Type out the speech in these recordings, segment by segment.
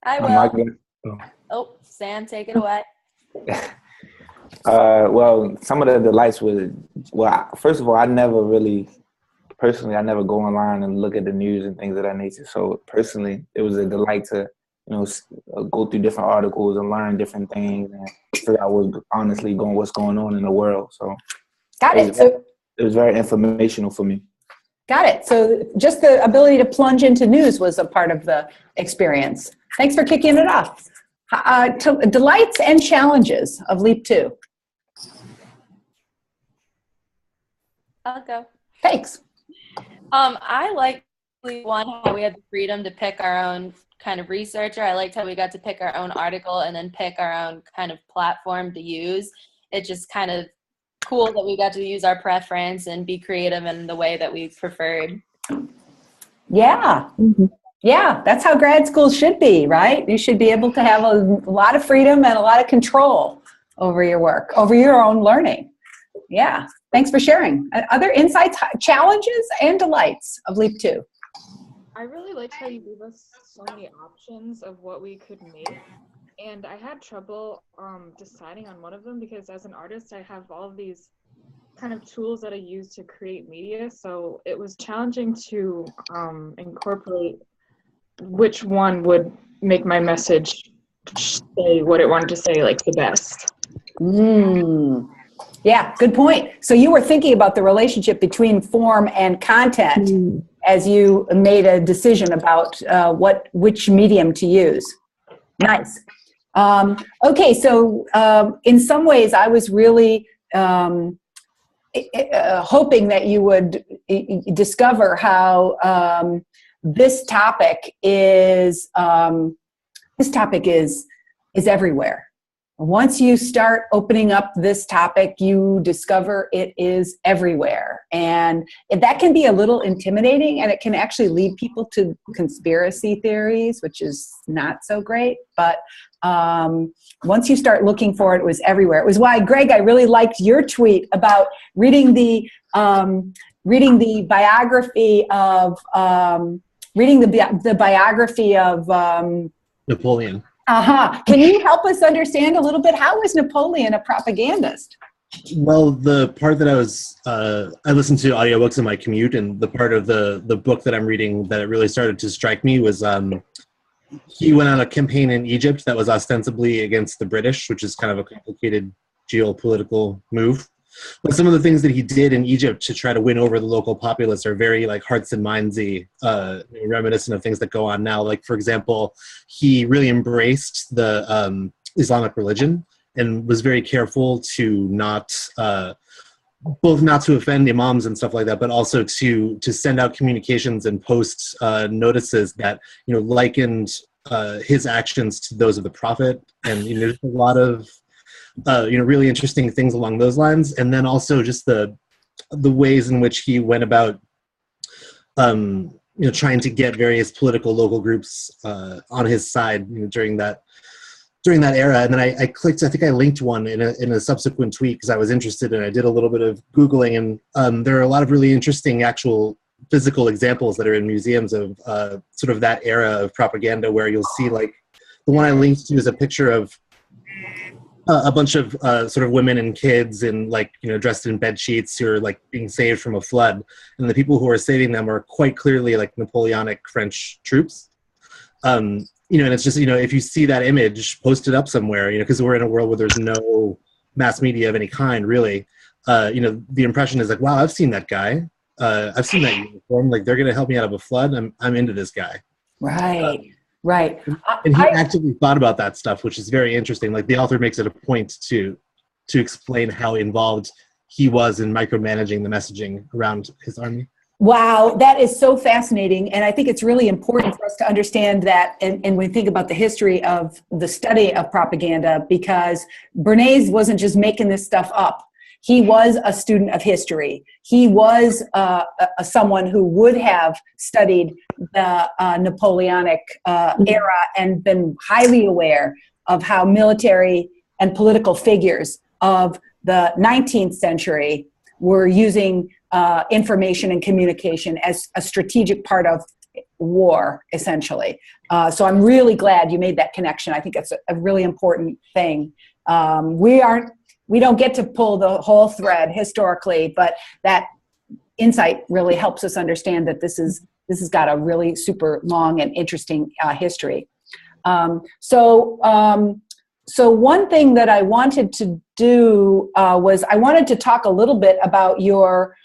I Am I will. good? Oh, Sam, take it away. Well, some of the delights was, well, first of all, personally, I never go online and look at the news and things of that nature. So personally, it was a delight to, go through different articles and learn different things and figure out what's going on in the world. So Got it. it was very informational for me. Got it. So just the ability to plunge into news was a part of the experience. Thanks for kicking it off. Delights and challenges of Leap 2. I'll go. Thanks. I like one, how we had the freedom to pick our own kind of researcher. I liked how we got to pick our own article and then pick our own kind of platform to use. It just kind of cool that we got to use our preference and be creative in the way that we preferred. Yeah. Mm-hmm. Yeah, that's how grad school should be, right? You should be able to have a lot of freedom and a lot of control over your work, over your own learning. Yeah, thanks for sharing. Other insights, challenges, and delights of Leap 2? I really liked how you gave us so many options of what we could make. And I had trouble deciding on one of them because as an artist, I have all of these kind of tools that I use to create media. So it was challenging to incorporate which one would make my message say what it wanted to say, like the best. Yeah, good point. So you were thinking about the relationship between form and content as you made a decision about which medium to use. Nice. Okay, so in some ways I was really hoping that you would discover how this topic is everywhere. Once you start opening up this topic, you discover it is everywhere. And that can be a little intimidating, and it can actually lead people to conspiracy theories, which is not so great. But once you start looking for it, it was everywhere. It was why, Greg, I really liked your tweet about reading the biography of Napoleon. Can you help us understand a little bit, how was Napoleon a propagandist? Well, the part that I listened to audiobooks in my commute, and the part of the book that I'm reading that it really started to strike me was he went on a campaign in Egypt that was ostensibly against the British, which is kind of a complicated geopolitical move. But some of the things that he did in Egypt to try to win over the local populace are very like hearts and mindsy, reminiscent of things that go on now. Like, for example, he really embraced the Islamic religion and was very careful to both not to offend imams and stuff like that, but also to send out communications and post notices that likened his actions to those of the Prophet, and there's a lot of really interesting things along those lines. And then also just the ways in which he went about, trying to get various political local groups on his side during that era. And then I clicked, I think I linked one in a subsequent tweet because I was interested, and I did a little bit of Googling, and there are a lot of really interesting actual physical examples that are in museums of sort of that era of propaganda, where you'll see, like, the one I linked to is a picture of a bunch of sort of women and kids and dressed in bed sheets who are like being saved from a flood, and the people who are saving them are quite clearly like Napoleonic French troops. And it's just, if you see that image, post it up somewhere, because we're in a world where there's no mass media of any kind, really. The impression is like, wow, I've seen that guy. I've seen that uniform. Like, they're going to help me out of a flood. I'm into this guy. Right. Right. And he actively thought about that stuff, which is very interesting. Like, the author makes it a point to explain how involved he was in micromanaging the messaging around his army. Wow, that is so fascinating. And I think it's really important for us to understand that, and when we think about the history of the study of propaganda, because Bernays wasn't just making this stuff up. He was a student of history. He was someone who would have studied the Napoleonic era and been highly aware of how military and political figures of the 19th century were using information and communication as a strategic part of war, essentially. So I'm really glad you made that connection. I think that's a really important thing. We don't get to pull the whole thread historically, but that insight really helps us understand that this has got a really super long and interesting history. So one thing that I wanted to do was I wanted to talk a little bit about your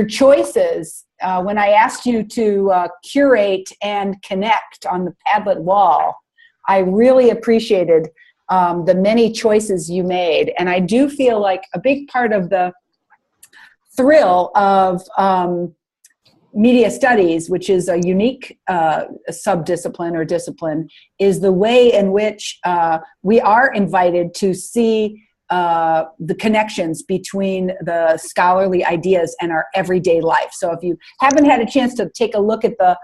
choices. When I asked you to curate and connect on the Padlet wall, I really appreciated the many choices you made. And I do feel like a big part of the thrill of media studies, which is a unique subdiscipline or discipline, is the way in which we are invited to see the connections between the scholarly ideas and our everyday life. So if you haven't had a chance to take a look at the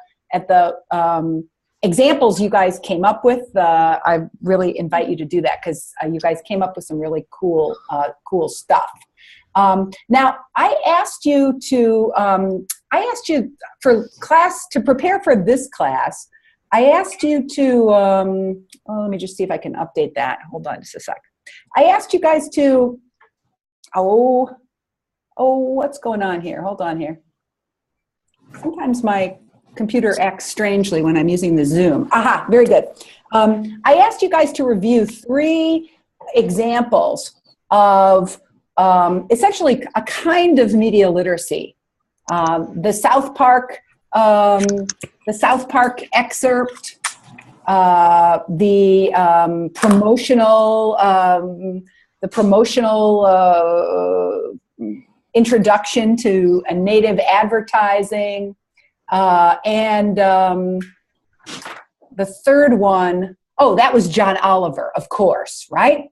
examples you guys came up with, I really invite you to do that, because you guys came up with some really cool stuff. Now, I asked you for class, to prepare for this class, I asked you to, let me just see if I can update that. Hold on just a sec. I asked you guys to, what's going on here? Hold on here. Sometimes my computer acts strangely when I'm using the Zoom. Aha, very good. I asked you guys to review 3 examples of essentially a kind of media literacy. The South Park excerpt, the promotional introduction to a native advertising, and the third one, that was John Oliver, of course, right?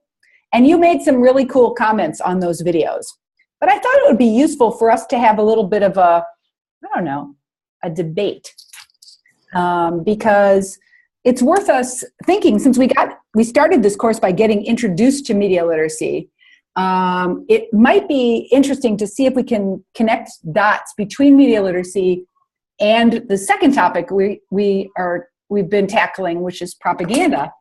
And you made some really cool comments on those videos. But I thought it would be useful for us to have a little bit of a debate, because it's worth us thinking, since we started this course by getting introduced to media literacy. It might be interesting to see if we can connect dots between media literacy and the second topic we've been tackling, which is propaganda,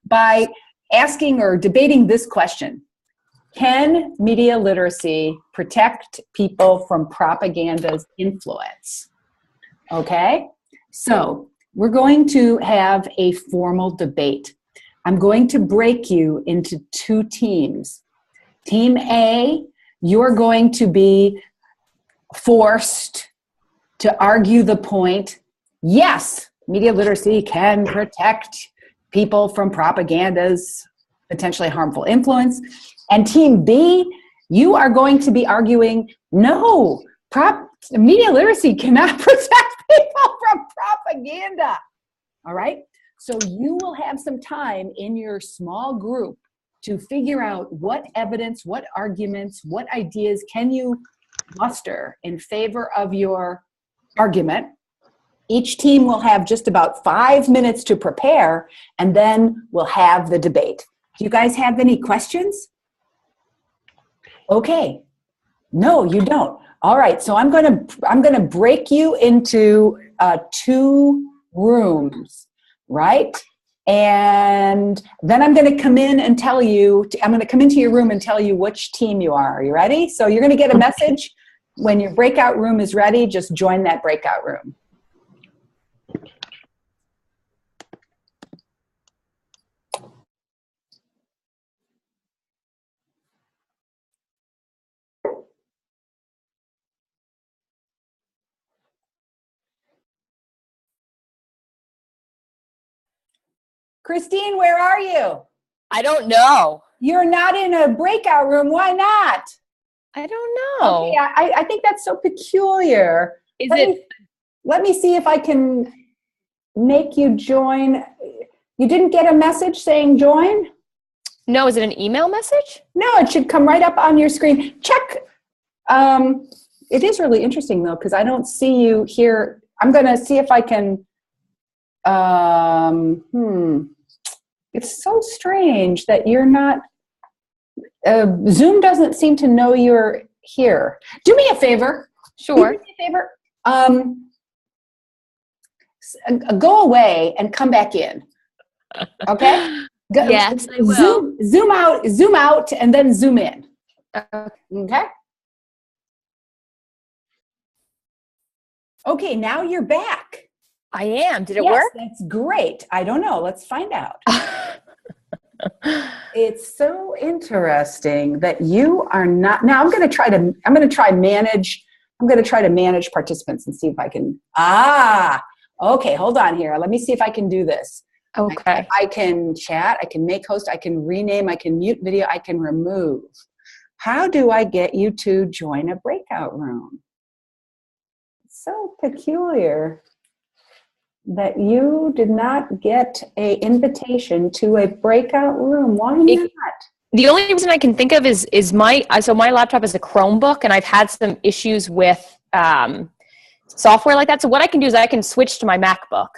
by asking or debating this question: can media literacy protect people from propaganda's influence? Okay, so we're going to have a formal debate. I'm going to break you into 2 teams. Team A, you're going to be forced to argue the point, yes, media literacy can protect people from propaganda's potentially harmful influence. And Team B, you are going to be arguing, no, media literacy cannot protect people from propaganda. All right? So you will have some time in your small group to figure out what evidence, what arguments, what ideas can you muster in favor of your argument. Each team will have just about 5 minutes to prepare, and then we'll have the debate. Do you guys have any questions? Okay. No, you don't. All right. So I'm gonna break you into 2 rooms, right? And then I'm going to come in and tell you. I'm going to come into your room and tell you which team you are. Are you ready? So you're going to get a message when your breakout room is ready. Just join that breakout room. Christine, where are you? I don't know. You're not in a breakout room. Why not? I don't know. Okay, I think that's so peculiar. Let me see if I can make you join. You didn't get a message saying join? No, is it an email message? No, it should come right up on your screen. Check. It is really interesting, though, because I don't see you here. I'm going to see if I can. It's so strange that you're not. Zoom doesn't seem to know you're here. Do me a favor. Sure. Do me a favor. go away and come back in. Okay? Yes, I will. Zoom out, and then zoom in. Okay? Okay, now you're back. I am. Did it Yes, work? that's great. I don't know. Let's find out. It's so interesting that you are not. Now I'm going to try to manage participants and see if I can. Okay, hold on here. Let me see if I can do this. Okay. I can chat, I can make host, I can rename, I can mute video, I can remove. How do I get you to join a breakout room? It's so peculiar that you did not get an invitation to a breakout room. Why not? The only reason I can think of is my laptop is a Chromebook, and I've had some issues with software like that. So what I can do is I can switch to my MacBook.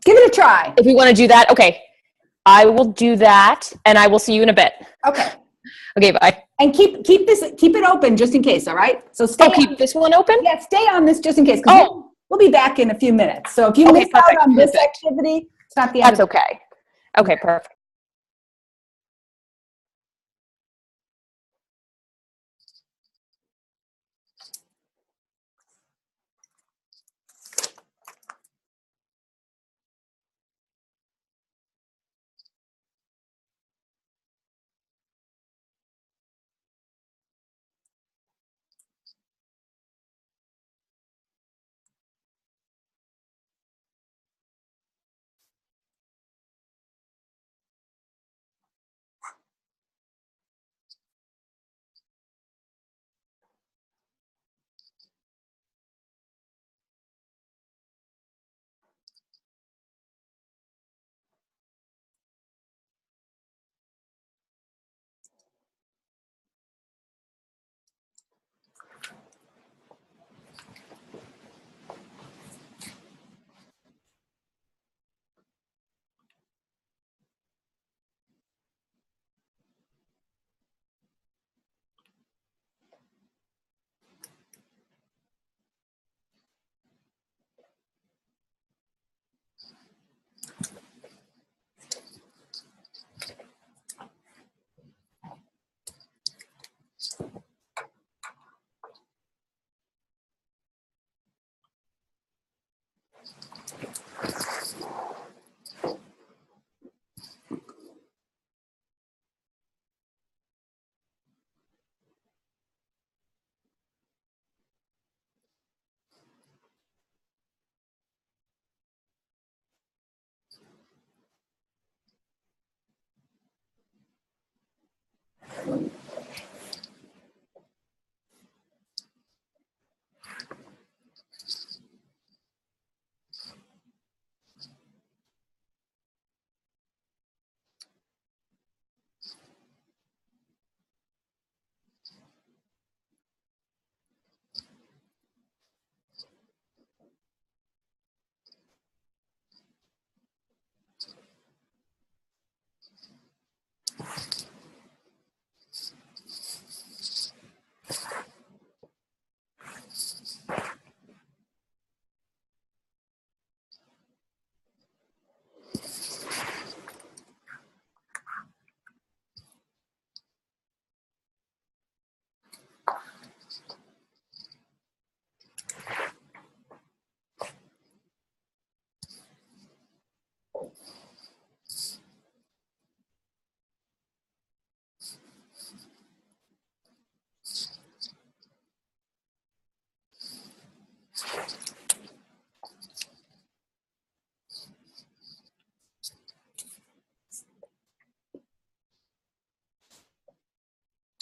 Give it a try. If we want to do that, okay. I will do that, and I will see you in a bit. Okay. Okay, bye. And keep it open just in case, all right? So keep this one open? Yeah, stay on this just in case. We'll be back in a few minutes. So if you miss out on this activity, it's not the end. That's okay. Okay, perfect.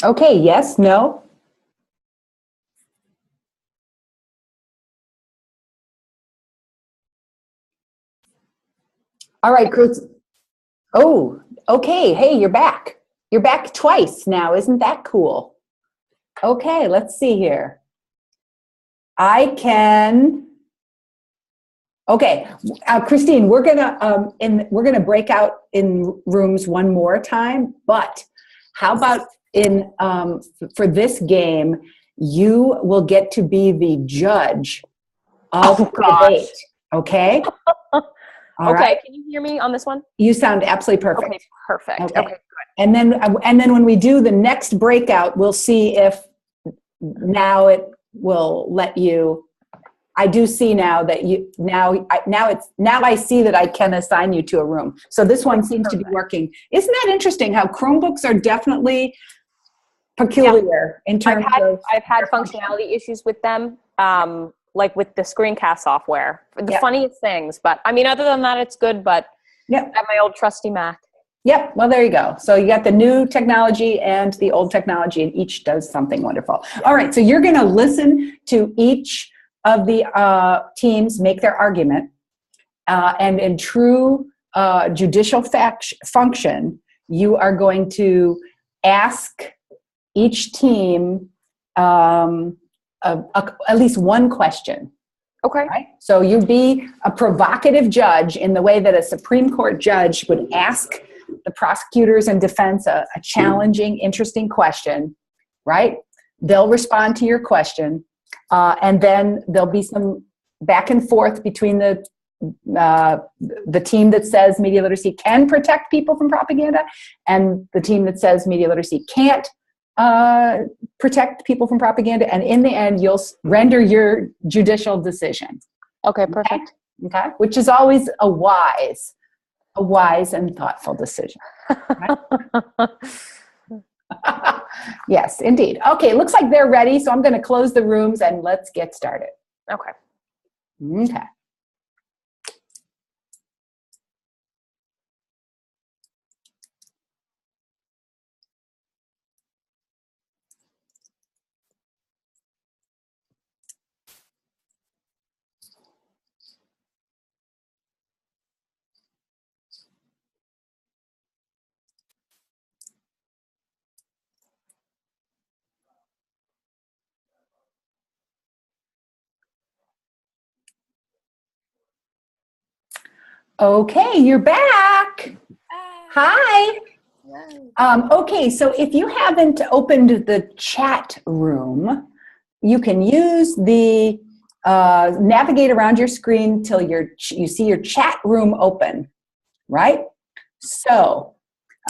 Okay, yes, no? All right, Chris. Oh, okay. Hey, you're back. You're back twice now. Isn't that cool? Okay, let's see here. I can. Okay, Christine, we're gonna break out in rooms one more time. But how about for this game, you will get to be the judge of the debate. Okay. All Okay, right. can you hear me on this one? You sound absolutely perfect. Okay, perfect. Okay. Okay. And then when we do the next breakout, we'll see if now it will let you. I do see now that you now I see that I can assign you to a room. So this one seems to be working. Isn't that interesting? How Chromebooks are definitely peculiar in terms of. I've had functionality issues with them, like with the screencast software. The funniest things, but I mean, other than that, it's good. But I have my old trusty Mac. Yep. Well, there you go. So you got the new technology and the old technology, and each does something wonderful. All right. So you're going to listen to each of the teams make their argument. And in true judicial function, you are going to ask each team at least one question. Okay. Right? So you be a provocative judge in the way that a Supreme Court judge would ask the prosecutors and defense a challenging, interesting question, right? They'll respond to your question, and then there'll be some back and forth between the team that says media literacy can protect people from propaganda and the team that says media literacy can't protect people from propaganda. And in the end, you'll render your judicial decision. Okay, perfect. Okay, which is always a wise and thoughtful decision. Right? Yes, indeed. Okay, looks like they're ready. So I'm going to close the rooms and let's get started. Okay. Okay. Okay, you're back. Hi. Okay, so if you haven't opened the chat room, you can use the navigate around your screen till you see your chat room open, right? So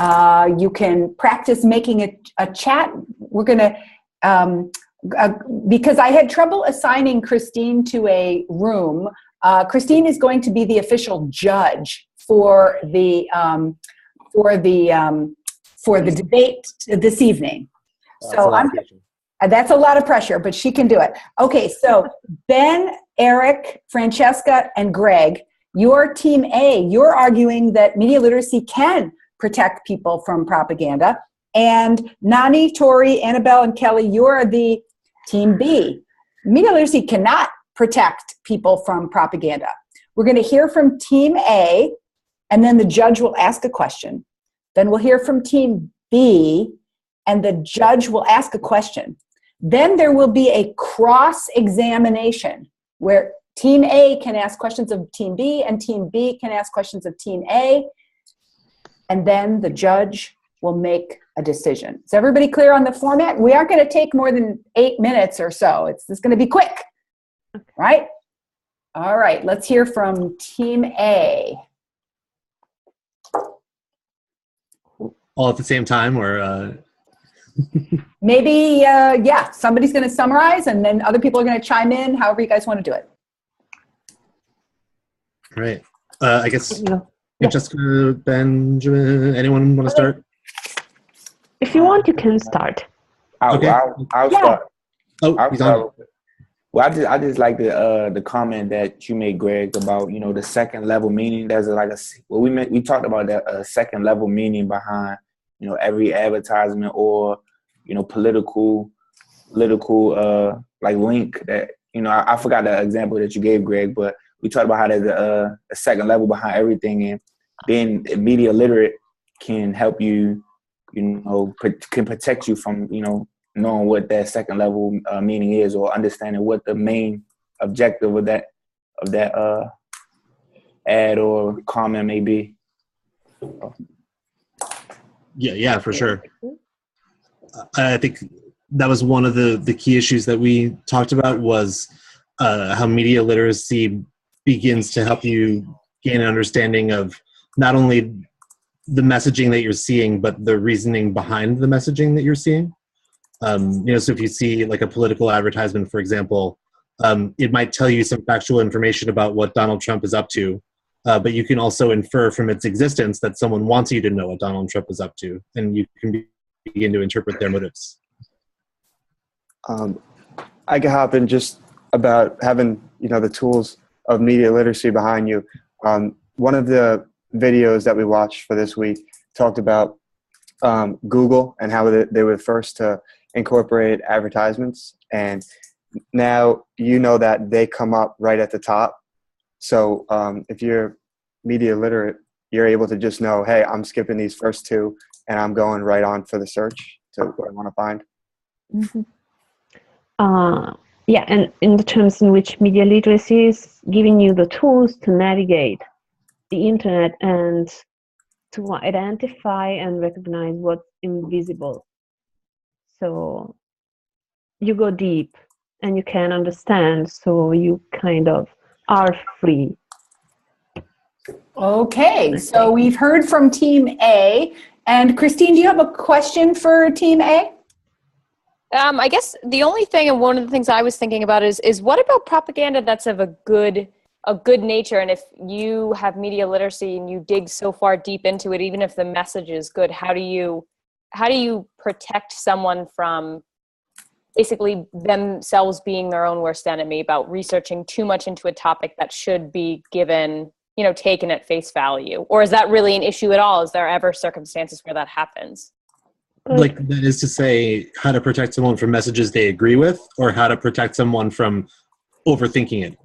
you can practice making a chat. We're going to, because I had trouble assigning Christine to a room, Christine is going to be the official judge for the debate this evening. So that's a lot of pressure, but she can do it. Okay, so Ben, Eric, Francesca, and Greg, your team A, you're arguing that media literacy can protect people from propaganda. And Nani, Tori, Annabelle, and Kelly, you're the team B. Media literacy cannot protect people from propaganda. We're going to hear from team A, and then the judge will ask a question. Then we'll hear from team B, and the judge will ask a question. Then there will be a cross-examination where team A can ask questions of team B, and team B can ask questions of team A, and then the judge will make a decision. Is everybody clear on the format? We aren't going to take more than 8 minutes or so. It's going to be quick. Right? All right, let's hear from team A. All at the same time, or maybe, somebody's going to summarize and then other people are going to chime in, however you guys want to do it. Right. I guess Jessica, Benjamin, anyone want to start? If you want, you can start. I'll start. Oh, he's on. Well, I just like the comment that you made, Greg, about the second level meaning. There's we talked about that second level meaning behind every advertisement or political like link that I forgot the example that you gave, Greg, but we talked about how there's a second level behind everything, and being media literate can help you can protect you from knowing what that second level meaning is, or understanding what the main objective of that ad or comment may be. Yeah, for sure. I think that was one of the key issues that we talked about was how media literacy begins to help you gain an understanding of not only the messaging that you're seeing, but the reasoning behind the messaging that you're seeing. So if you see like a political advertisement, for example, it might tell you some factual information about what Donald Trump is up to, but you can also infer from its existence that someone wants you to know what Donald Trump is up to, and you can begin to interpret their motives. I can hop in just about having, the tools of media literacy behind you. One of the videos that we watched for this week talked about Google and how they were first to incorporate advertisements, and now that they come up right at the top. So if you're media literate, you're able to just know, hey, I'm skipping these first two and I'm going right on for the search to what I want to find. Mm-hmm. Yeah, and in the terms in which media literacy is giving you the tools to navigate the internet and to identify and recognize what's invisible. So you go deep and you can understand, so you kind of are free. Okay, so we've heard from Team A. And Christine, do you have a question for Team A? I guess the only thing, and one of the things I was thinking about is what about propaganda that's of a good nature? And if you have media literacy and you dig so far deep into it, even if the message is good, how do you protect someone from basically themselves being their own worst enemy, about researching too much into a topic that should be given, taken at face value? Or is that really an issue at all? Is there ever circumstances where that happens? Like, that is to say, how to protect someone from messages they agree with, or how to protect someone from overthinking it?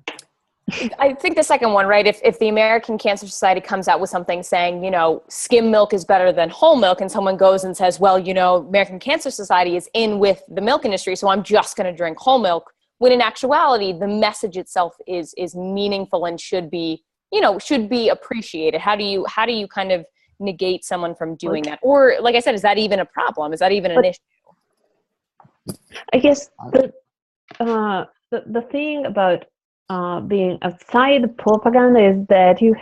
I think the second one, right? If the American Cancer Society comes out with something saying, skim milk is better than whole milk, and someone goes and says, well, American Cancer Society is in with the milk industry, so I'm just going to drink whole milk, when in actuality, the message itself is meaningful and should be appreciated. How do you kind of negate someone from doing that? Or, like I said, is that even a problem? Is that even an issue? I guess the thing about being outside propaganda is that you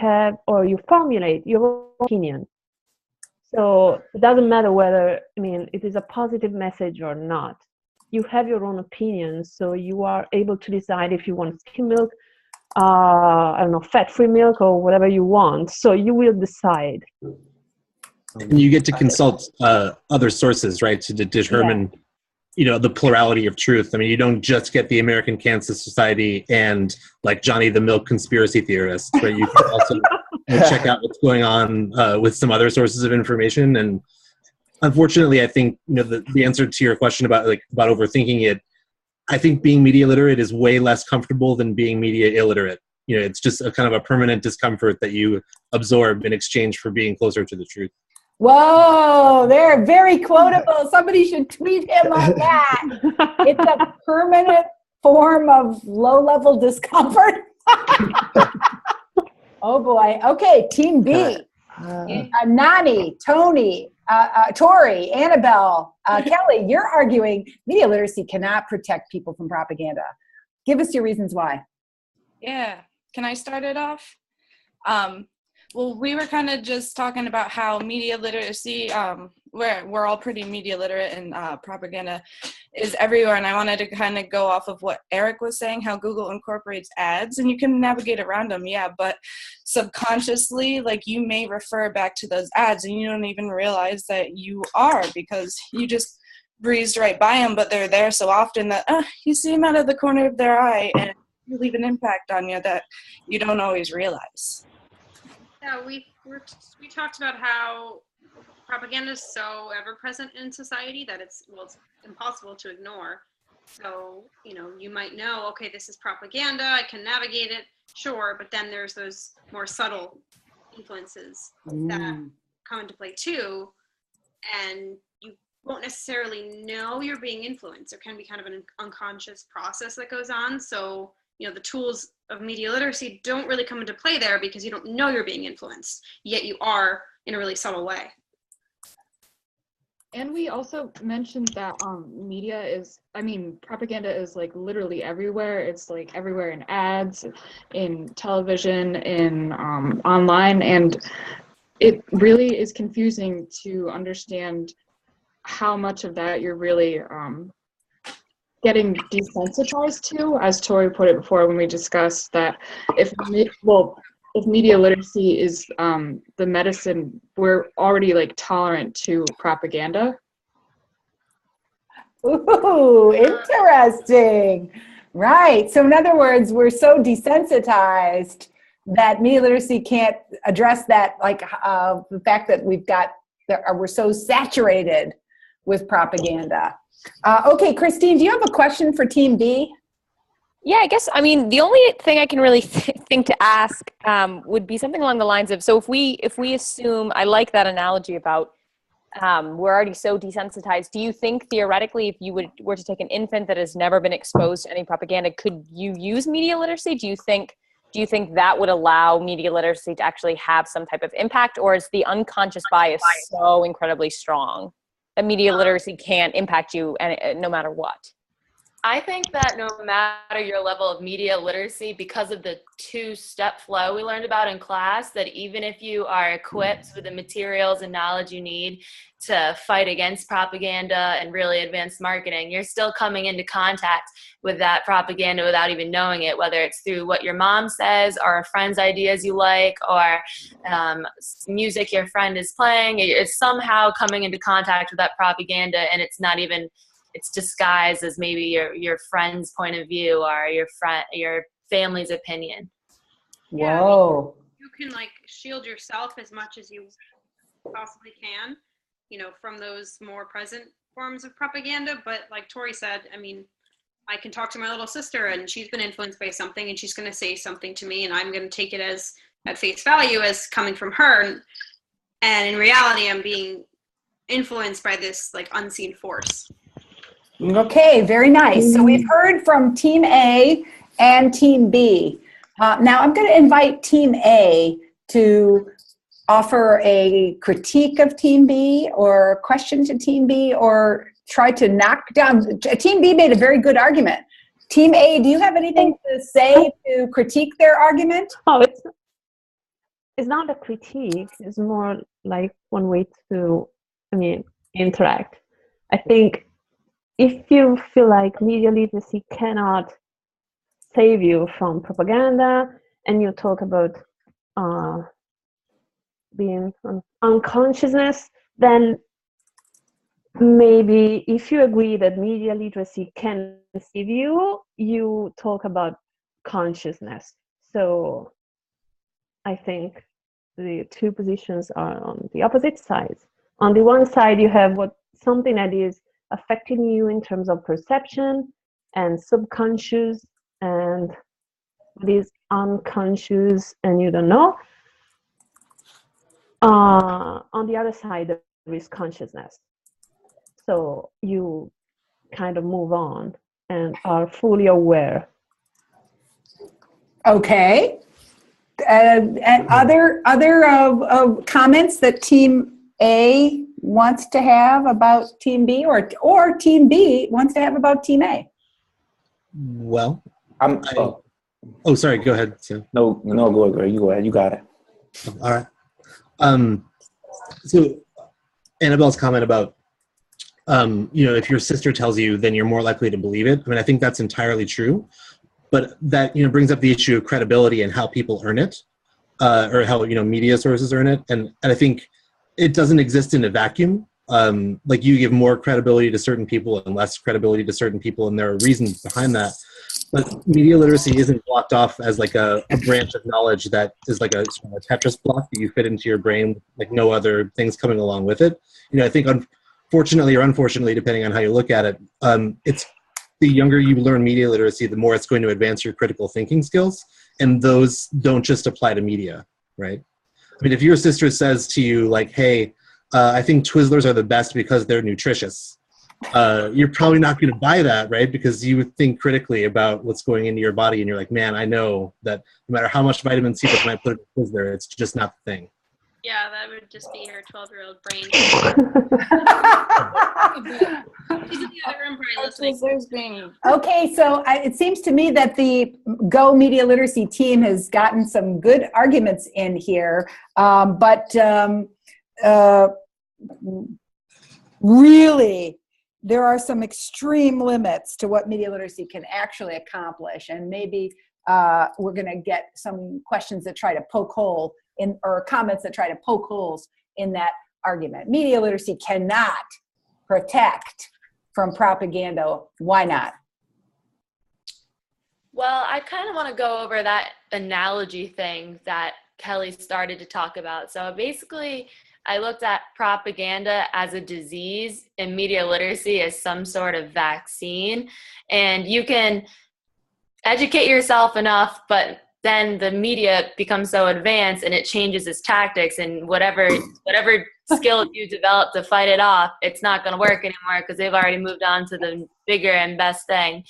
formulate your own opinion. So it doesn't matter whether, it is a positive message or not. You have your own opinion, so you are able to decide if you want skim milk, fat-free milk, or whatever you want. So you will decide. And you get to consult other sources, right, to determine, the plurality of truth. You don't just get the American Cancer Society and like Johnny the Milk conspiracy theorist, right? You can also check out what's going on with some other sources of information. And unfortunately, I think, the answer to your question about overthinking it, I think being media literate is way less comfortable than being media illiterate. It's just a kind of a permanent discomfort that you absorb in exchange for being closer to the truth. Whoa, they're very quotable. Somebody should tweet him on that. It's a permanent form of low-level discomfort. Oh boy. Okay, Team B. Nani, Tony, Tori, Annabelle, Kelly, you're arguing media literacy cannot protect people from propaganda. Give us your reasons why. Yeah. Can I start it off? Well, we were kind of just talking about how media literacy, we're all pretty media literate, and propaganda is everywhere. And I wanted to kind of go off of what Eric was saying, how Google incorporates ads, and you can navigate around them, but subconsciously, like, you may refer back to those ads and you don't even realize that you are, because you just breezed right by them, but they're there so often that you see them out of the corner of their eye, and you leave an impact on you that you don't always realize. Yeah, we talked about how propaganda is so ever present in society that it's impossible to ignore. So, you might know, okay, this is propaganda, I can navigate it, sure, but then there's those more subtle influences that come into play too, and you won't necessarily know you're being influenced. There can be kind of an unconscious process that goes on. So, the tools of media literacy don't really come into play there because you don't know you're being influenced, yet you are in a really subtle way. And we also mentioned that propaganda is like literally everywhere. It's like everywhere in ads, in television, in online, and it really is confusing to understand how much of that you're really getting desensitized to, as Tori put it before when we discussed that if media literacy is the medicine, we're already like tolerant to propaganda. Ooh, interesting. Right. So in other words, we're so desensitized that media literacy can't address that, like the fact that we're so saturated with propaganda. Okay, Christine, do you have a question for Team B? Yeah, I guess, the only thing I can really think to ask would be something along the lines of, so if we assume, I like that analogy about we're already so desensitized, do you think theoretically if you were to take an infant that has never been exposed to any propaganda, could you use media literacy? Do you think that would allow media literacy to actually have some type of impact, or is the unconscious bias so incredibly strong that media literacy can't impact you no matter what? I think that no matter your level of media literacy, because of the two-step flow we learned about in class, that even if you are equipped with the materials and knowledge you need to fight against propaganda and really advanced marketing, you're still coming into contact with that propaganda without even knowing it, whether it's through what your mom says or a friend's ideas you like, or music your friend is playing. It's somehow coming into contact with that propaganda, and it's not even, it's disguised as maybe your friend's point of view or your family's opinion. Whoa. You can like shield yourself as much as you possibly can, from those more present forms of propaganda. But like Tori said, I can talk to my little sister and she's been influenced by something and she's going to say something to me and I'm going to take it as at face value as coming from her. And in reality, I'm being influenced by this like unseen force. Okay, very nice. So we've heard from Team A and Team B. Now I'm going to invite Team A to offer a critique of Team B or a question to Team B, or try to knock down. Team B made a very good argument. Team A, do you have anything to say to critique their argument? Oh, it's not a critique. It's more like one way to, interact. I think if you feel like media literacy cannot save you from propaganda, and you talk about being unconsciousness, then maybe if you agree that media literacy can save you, you talk about consciousness. So I think the two positions are on the opposite sides. On the one side, you have something that is affecting you in terms of perception and subconscious, and it is unconscious and you don't know. On the other side, there is consciousness. So you kind of move on and are fully aware. Okay. And other comments that Team A wants to have about Team B, or Team B wants to have about Team A? Well, sorry, go ahead, Sam. No, go ahead, Greg. You go ahead. You got it. All right. So Annabelle's comment about, if your sister tells you, then you're more likely to believe it. I think that's entirely true, but that, brings up the issue of credibility and how people earn it, or how, media sources earn it. And I think it doesn't exist in a vacuum. Like you give more credibility to certain people and less credibility to certain people, and there are reasons behind that. But media literacy isn't blocked off as like a branch of knowledge that is like a Tetris block that you fit into your brain, like no other things coming along with it. I think unfortunately or unfortunately, depending on how you look at it, it's the younger you learn media literacy, the more it's going to advance your critical thinking skills. And those don't just apply to media, right? If your sister says to you like, hey, I think Twizzlers are the best because they're nutritious, you're probably not going to buy that, right? Because you would think critically about what's going into your body, and you're like, man, I know that no matter how much vitamin C that might put in Twizzler, it's just not the thing. Yeah, that would just be her 12-year-old brain. She's in the other room probably listening. Okay, so it seems to me that the Go Media Literacy team has gotten some good arguments in here, but really, there are some extreme limits to what media literacy can actually accomplish, and maybe we're going to get some questions that try to poke hole in, or comments that try to poke holes in that argument. Media literacy cannot protect from propaganda. Why not? Well, I kind of want to go over that analogy thing that Kelly started to talk about. So basically, I looked at propaganda as a disease and media literacy as some sort of vaccine. And you can educate yourself enough, but then the media becomes so advanced and it changes its tactics, and whatever skills you develop to fight it off, it's not going to work anymore because they've already moved on to the bigger and best thing.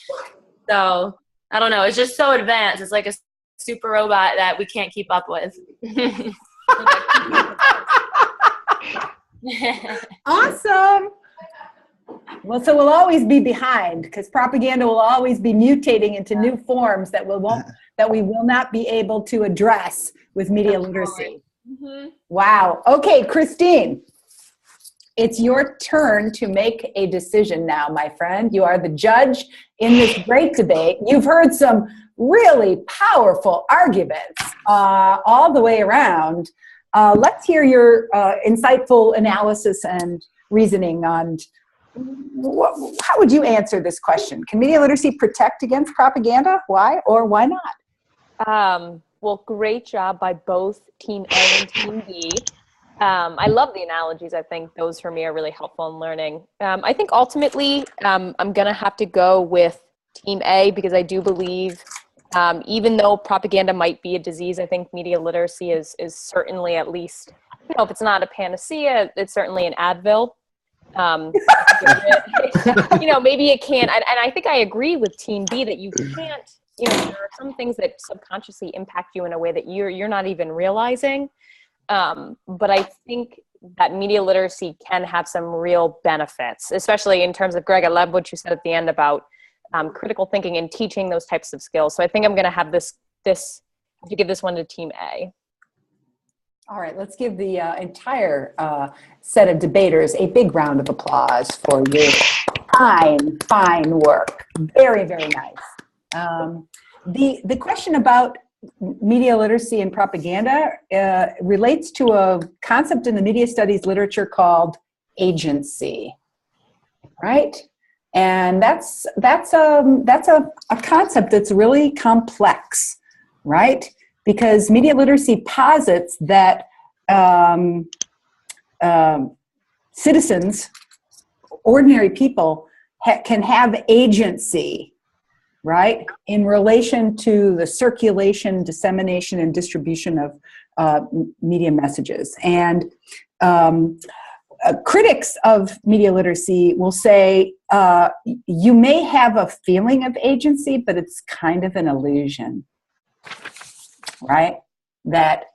So I don't know. It's just so advanced. It's like a super robot that we can't keep up with. Awesome. Well, so we'll always be behind because propaganda will always be mutating into new forms that we will not be able to address with media literacy. Mm-hmm. Wow. Okay, Christine, it's your turn to make a decision now, my friend. You are the judge in this great debate. You've heard some really powerful arguments all the way around. Let's hear your insightful analysis and reasoning on how would you answer this question? Can media literacy protect against propaganda? Why or why not? Well, great job by both Team A and Team B. I love the analogies. I think those for me are really helpful in learning. I think ultimately I'm going to have to go with Team A because I do believe even though propaganda might be a disease, I think media literacy is certainly, at least, you know, if it's not a panacea, it's certainly an Advil. You know, maybe it can, and I think I agree with Team B that you can't, you know, there are some things that subconsciously impact you in a way that you're not even realizing. But I think that media literacy can have some real benefits, especially in terms of, Greg, I love what you said at the end about critical thinking and teaching those types of skills. So I think I'm going to have to give this one to Team A. All right, let's give the entire set of debaters a big round of applause for your fine work. Very, very nice. The question about media literacy and propaganda relates to a concept in the media studies literature called agency, right? And that's a concept that's really complex, right? Because media literacy posits that citizens, ordinary people, can have agency, right, in relation to the circulation, dissemination, and distribution of media messages. And critics of media literacy will say you may have a feeling of agency, but it's kind of an illusion. Right? That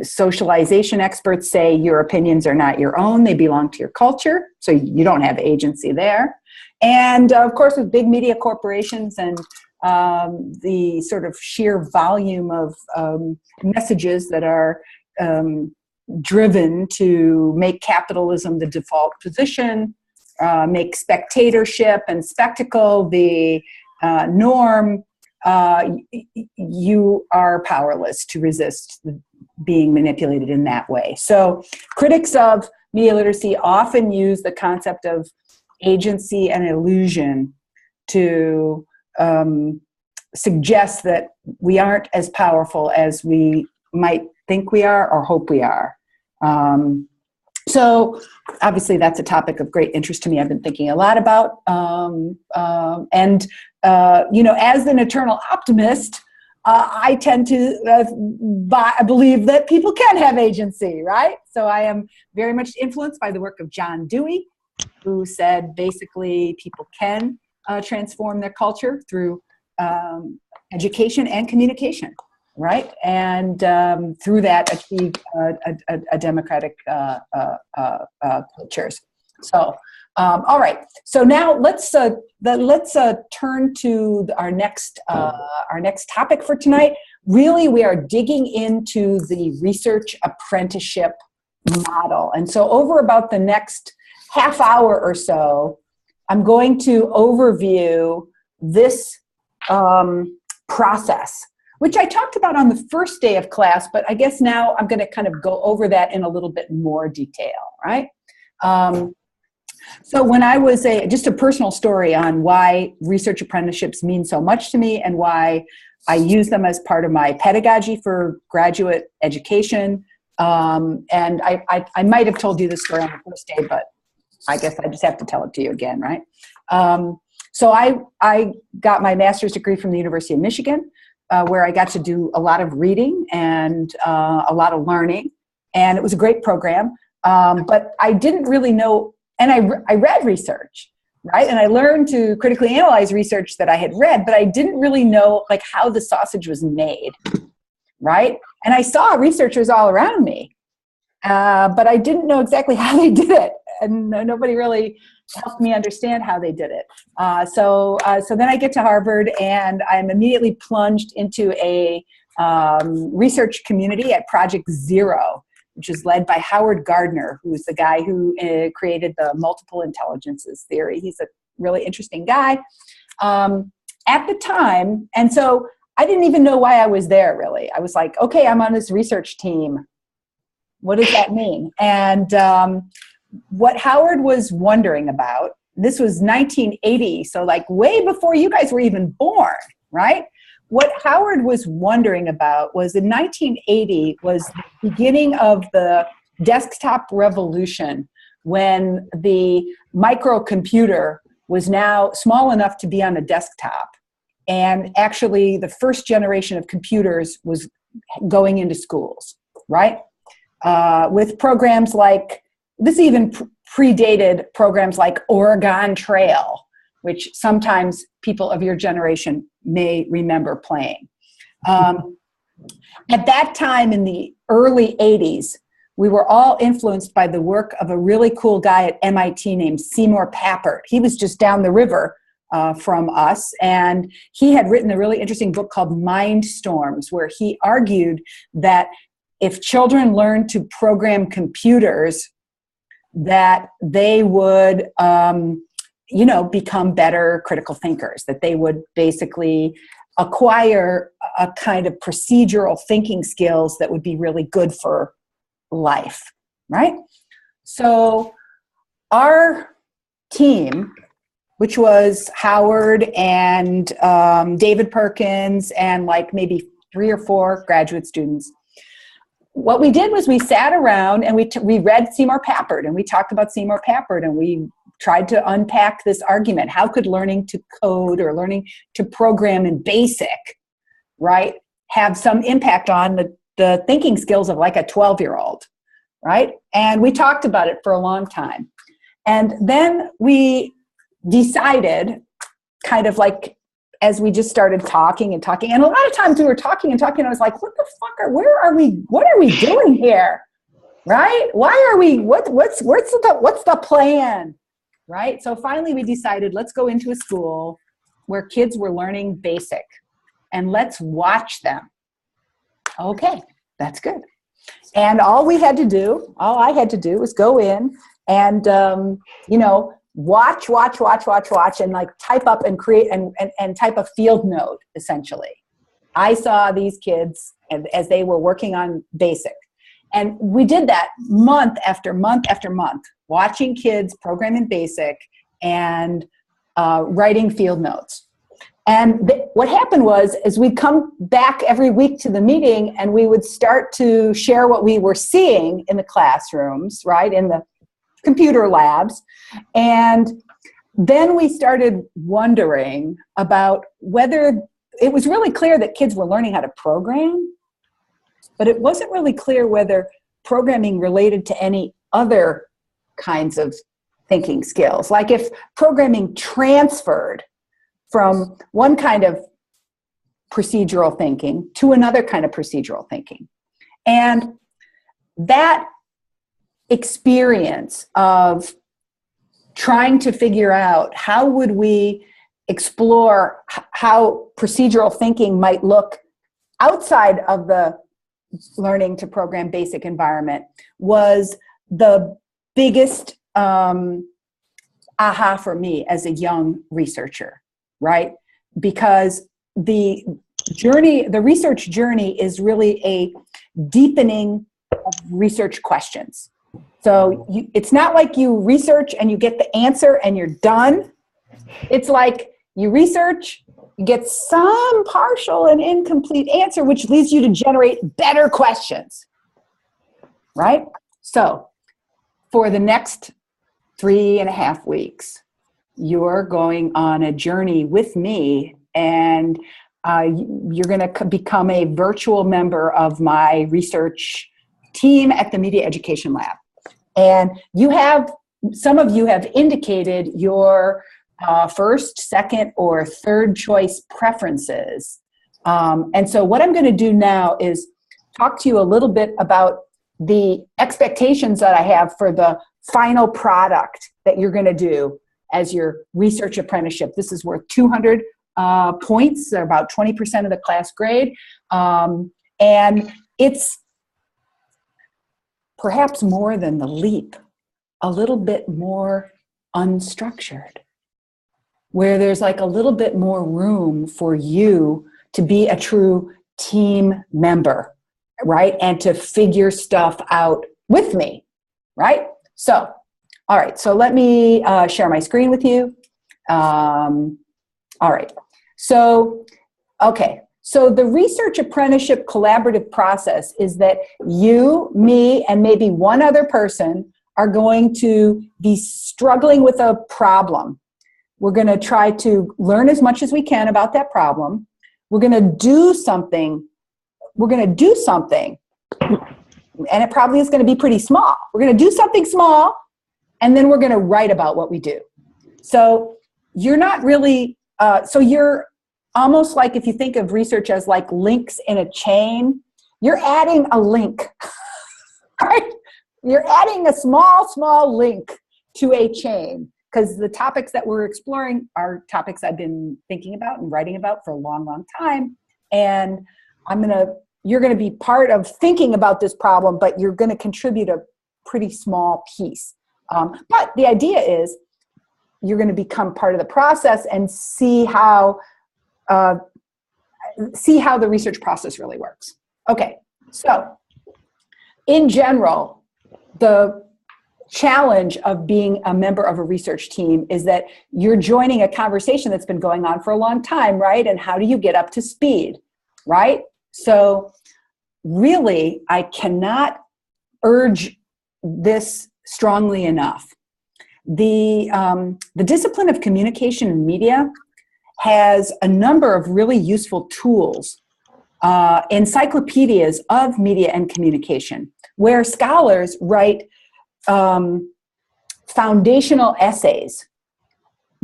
socialization experts say your opinions are not your own, they belong to your culture, so you don't have agency there. And of course, with big media corporations and the sort of sheer volume of messages that are driven to make capitalism the default position, make spectatorship and spectacle the norm, you are powerless to resist being manipulated in that way. So critics of media literacy often use the concept of agency and illusion to suggest that we aren't as powerful as we might think we are or hope we are. So obviously that's a topic of great interest to me. I've been thinking a lot about, you know, as an eternal optimist, I tend to believe that people can have agency, right? So I am very much influenced by the work of John Dewey, who said basically people can transform their culture through education and communication. right? And through that achieve a democratic cultures. So, all right. So now let's turn to our next topic for tonight. Really, we are digging into the research apprenticeship model, and so over about the next half hour or so, I'm going to overview this process, which I talked about on the first day of class, but I guess now I'm going to kind of go over that in a little bit more detail, right? So when I was just a personal story on why research apprenticeships mean so much to me and why I use them as part of my pedagogy for graduate education. And I might have told you this story on the first day, but I guess I just have to tell it to you again, right? So I got my master's degree from the University of Michigan, where I got to do a lot of reading and a lot of learning, and it was a great program. But I didn't really know, and I read research, right? And I learned to critically analyze research that I had read, but I didn't really know like how the sausage was made, right? And I saw researchers all around me, but I didn't know exactly how they did it, and nobody really helped me understand how they did it. So then I get to Harvard, and I'm immediately plunged into a research community at Project Zero, which is led by Howard Gardner, who's the guy who created the multiple intelligences theory. He's a really interesting guy at the time. And so I didn't even know why I was there, really. I was like, okay, I'm on this research team. What does that mean? And what Howard was wondering about, this was 1980, so like way before you guys were even born, right? What Howard was wondering about was in 1980 was the beginning of the desktop revolution, when the microcomputer was now small enough to be on a desktop. And actually the first generation of computers was going into schools, right? With programs like, this even predated programs like Oregon Trail, which sometimes people of your generation may remember playing. At that time in the early 80s, we were all influenced by the work of a really cool guy at MIT named Seymour Papert. He was just down the river from us, and he had written a really interesting book called Mindstorms, where he argued that if children learned to program computers, that they would become better critical thinkers, that they would basically acquire a kind of procedural thinking skills that would be really good for life, right? So our team, which was Howard and David Perkins and like maybe 3 or 4 graduate students, what we did was we sat around and we read Seymour Papert, and we talked about Seymour Papert, and we tried to unpack this argument. How could learning to code or learning to program in BASIC, right, have some impact on the thinking skills of like a 12-year-old, right? And we talked about it for a long time. And then we decided, kind of like, as we just started talking and talking, and a lot of times we were talking and talking, and I was like, what are we doing here, right? Why are we, what's the plan, right? So finally we decided, let's go into a school where kids were learning BASIC, and let's watch them. Okay, that's good. And all I had to do was go in and, watch, and like type up and create and type a field note, essentially. I saw these kids as they were working on BASIC. And we did that month after month after month, watching kids program in BASIC and writing field notes. And what happened was, as we'd come back every week to the meeting, and we would start to share what we were seeing in the classrooms, right, in the computer labs. And then we started wondering about whether, it was really clear that kids were learning how to program, but it wasn't really clear whether programming related to any other kinds of thinking skills. Like if programming transferred from one kind of procedural thinking to another kind of procedural thinking. And that experience of trying to figure out how would we explore how procedural thinking might look outside of the learning to program basic environment was the biggest aha for me as a young researcher, right? Because the research journey is really a deepening of research questions. So it's not like you research and you get the answer and you're done. It's like you research, you get some partial and incomplete answer, which leads you to generate better questions, right? So for the next 3.5 weeks, you're going on a journey with me, and you're going to become a virtual member of my research team at the Media Education Lab. And some of you have indicated your first, second, or third choice preferences. And so what I'm going to do now is talk to you a little bit about the expectations that I have for the final product that you're going to do as your research apprenticeship. This is worth 200 points. They're about 20% of the class grade. And it's perhaps more than the leap, a little bit more unstructured, where there's like a little bit more room for you to be a true team member, right? And to figure stuff out with me, right? So, all right, so let me share my screen with you. All right, so, okay. So the research apprenticeship collaborative process is that you, me, and maybe one other person are going to be struggling with a problem. We're going to try to learn as much as we can about that problem. We're going to do something. And it probably is going to be pretty small. We're going to do something small, and then we're going to write about what we do. So you're not really, so you're almost like, if you think of research as like links in a chain, you're adding a link, right? You're adding a small link to a chain, because the topics that we're exploring are topics I've been thinking about and writing about for a long time. And you're going to be part of thinking about this problem, but you're going to contribute a pretty small piece. But the idea is you're going to become part of the process and see how the research process really works. Okay, so in general, the challenge of being a member of a research team is that you're joining a conversation that's been going on for a long time, right? And how do you get up to speed, right? So really, I cannot urge this strongly enough. The discipline of communication and media has a number of really useful tools, encyclopedias of media and communication, where scholars write foundational essays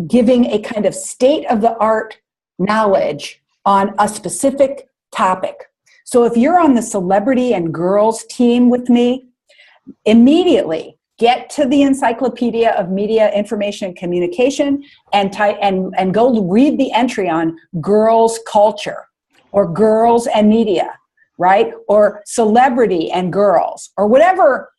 giving a kind of state-of-the-art knowledge on a specific topic. So if you're on the celebrity and girls team with me, immediately get to the Encyclopedia of Media, Information, and Communication and go read the entry on girls culture or girls and media, right? Or celebrity and girls, or whatever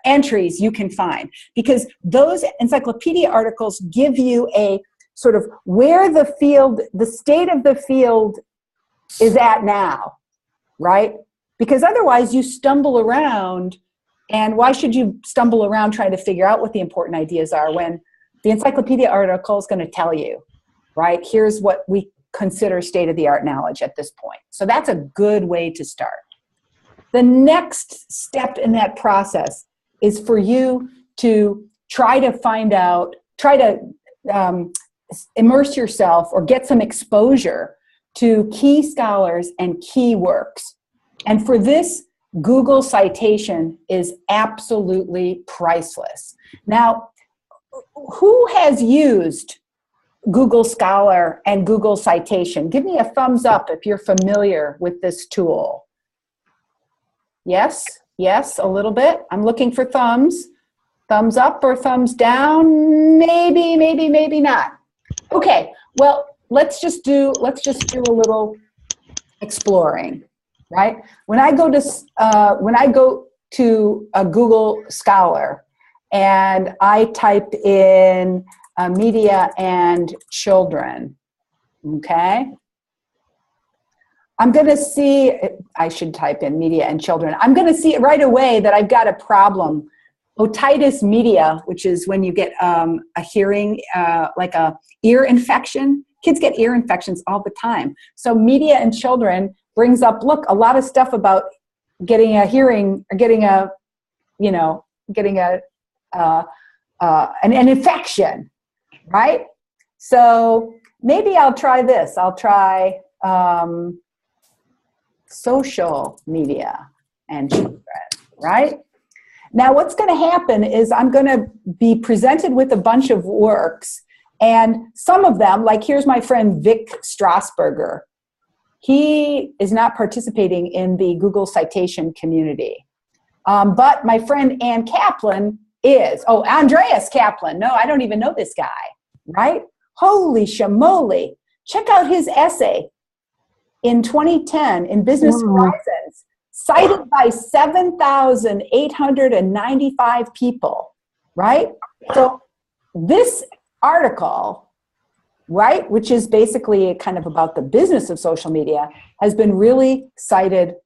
entries you can find, because those encyclopedia articles give you a sort of where the state of the field is at now, right? Because otherwise you stumble around, and why should you stumble around trying to figure out what the important ideas are when the encyclopedia article is going to tell you, right? Here's what we consider state-of-the-art knowledge at this point. So that's a good way to start. The next step in that process is for you to try to immerse yourself or get some exposure to key scholars and key works. And for this, Google citation is absolutely priceless. Now, who has used Google Scholar and Google Citation? Give me a thumbs up if you're familiar with this tool. Yes, yes, a little bit. I'm looking for thumbs. Thumbs up or thumbs down? Maybe, maybe, maybe not. Okay, well, let's just do a little exploring, right? When I go to a Google Scholar and I type in media and children, okay? I'm going to see, I should type in media and children. I'm going to see right away that I've got a problem. Otitis media, which is when you get a hearing, like a ear infection. Kids get ear infections all the time. So media and children brings up, look, a lot of stuff about getting a hearing, or getting a, you know, getting an infection, right? So maybe I'll try this. I'll try social media and children, right? Now what's going to happen is I'm going to be presented with a bunch of works, and some of them, like here's my friend Vic Strasberger. He is not participating in the Google Citation community. But my friend Ann Kaplan is. Oh, Andreas Kaplan. No, I don't even know this guy, right? Holy shamoly. Check out his essay in 2010 in Business Horizons, cited by 7,895 people, right? So this article, right, which is basically kind of about the business of social media, has been really cited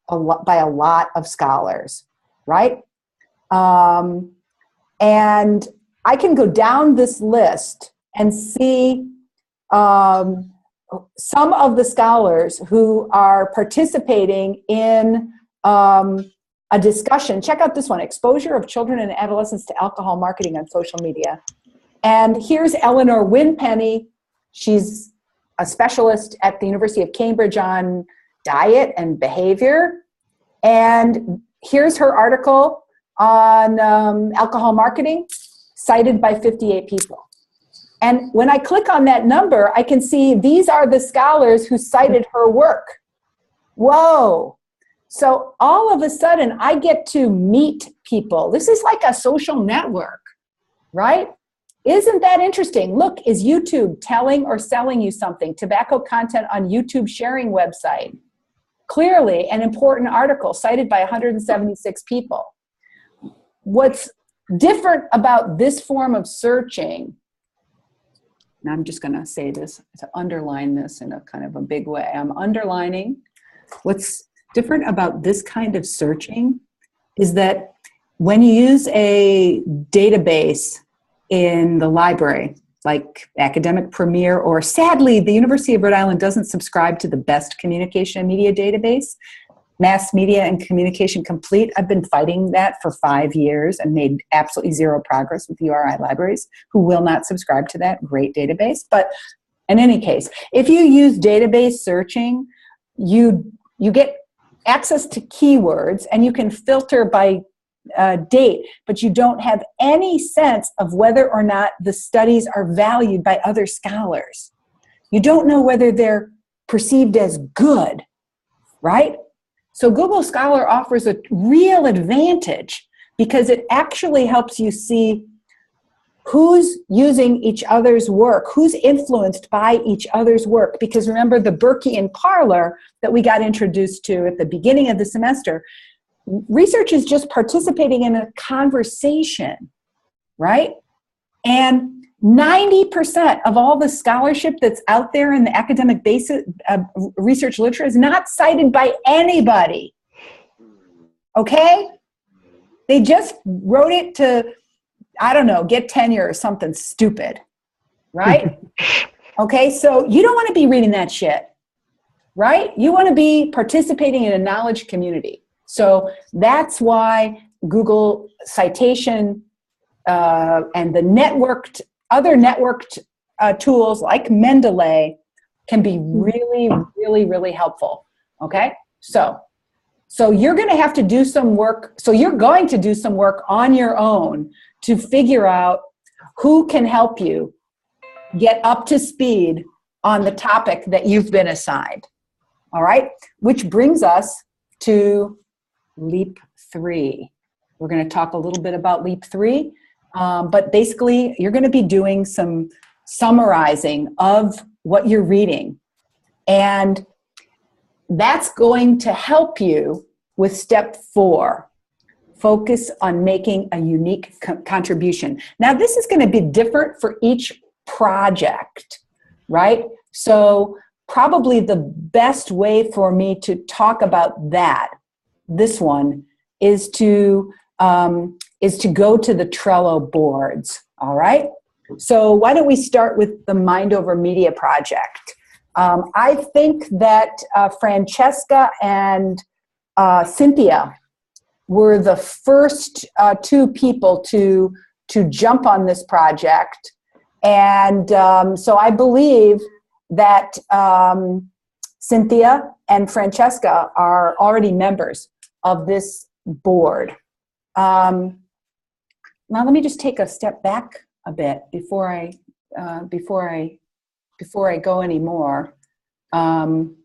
by a lot of scholars, right? And I can go down this list and see some of the scholars who are participating in a discussion. Check out this one, Exposure of Children and Adolescents to Alcohol Marketing on Social Media. And here's Eleanor Winpenny. She's a specialist at the University of Cambridge on diet and behavior. And here's her article on alcohol marketing, cited by 58 people. And when I click on that number, I can see these are the scholars who cited her work. Whoa. So all of a sudden, I get to meet people. This is like a social network, right? Isn't that interesting? Look, is YouTube telling or selling you something? Tobacco content on YouTube sharing website. Clearly an important article cited by 176 people. What's different about this form of searching, and I'm just going to say this, to underline this in a kind of a big way. I'm underlining what's different about this kind of searching is that when you use a database in the library, like Academic Premier, or sadly, the University of Rhode Island doesn't subscribe to the best communication and media database, Mass Media and Communication Complete. I've been fighting that for 5 years and made absolutely zero progress with URI libraries who will not subscribe to that great database. But in any case, if you use database searching, you get access to keywords and you can filter by date, but you don't have any sense of whether or not the studies are valued by other scholars. You don't know whether they're perceived as good, right? So Google Scholar offers a real advantage because it actually helps you see who's using each other's work, who's influenced by each other's work. Because remember the Berkey parlor that we got introduced to at the beginning of the semester, research is just participating in a conversation, right? And 90% of all the scholarship that's out there in the academic basis research literature is not cited by anybody, okay? They just wrote it to, I don't know, get tenure or something stupid, right? Okay, so you don't want to be reading that shit, right? You want to be participating in a knowledge community. So that's why Google Citation and the other networked tools like Mendeley can be really, really, really helpful. Okay, so you're going to have to do some work. So you're going to do some work on your own to figure out who can help you get up to speed on the topic that you've been assigned. All right, which brings us to Leap 3. We're going to talk a little bit about Leap 3, but basically you're going to be doing some summarizing of what you're reading. And that's going to help you with step 4. Focus on making a unique contribution. Now, this is going to be different for each project, right? So probably the best way for me to talk about this one, is to go to the Trello boards, all right? So why don't we start with the Mind Over Media project? I think that Francesca and Cynthia were the first 2 people to jump on this project. And so I believe that Cynthia and Francesca are already members of this board. Now let me just take a step back a bit before I go any more. Hold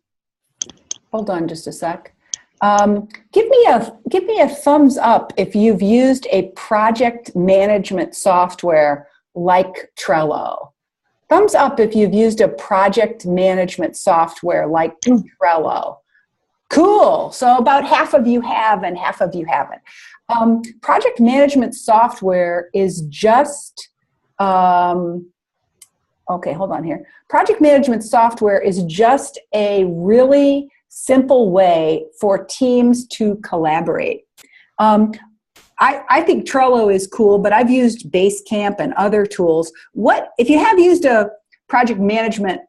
on just a sec. Give me a thumbs up if you've used a project management software like Trello. Thumbs up if you've used a project management software like Trello. Cool. So about half of you have and half of you haven't. Project management software is just, okay, hold on here. Project management software is just a really simple way for teams to collaborate. I think Trello is cool, but I've used Basecamp and other tools. If you have used a project management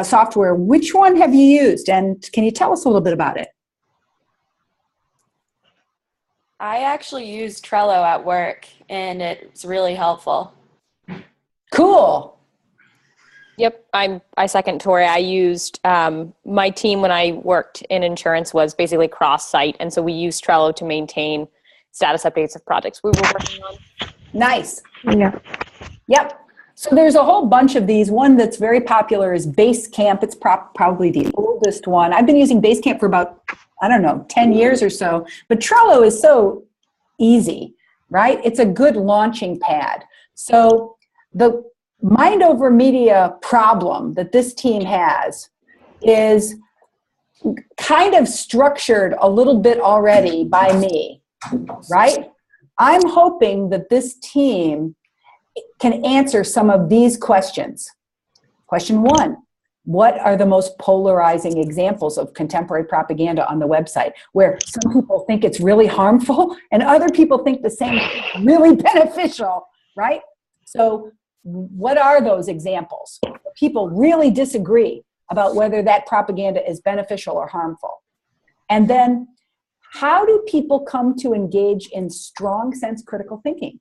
software, which one have you used? And can you tell us a little bit about it? I actually use Trello at work, and it's really helpful. Cool. Yep, I second Tori. I used my team when I worked in insurance was basically cross-site, and so we used Trello to maintain status updates of projects we were working on. Nice. Yeah. Yep. So there's a whole bunch of these. One that's very popular is Basecamp. It's probably the oldest one. I've been using Basecamp for about, 10 years or so. But Trello is so easy, right? It's a good launching pad. So the Mind Over Media problem that this team has is kind of structured a little bit already by me, right? I'm hoping that this team can answer some of these questions. Question 1, what are the most polarizing examples of contemporary propaganda on the website where some people think it's really harmful and other people think the same thing is really beneficial, right? So what are those examples? People really disagree about whether that propaganda is beneficial or harmful. And then how do people come to engage in strong sense critical thinking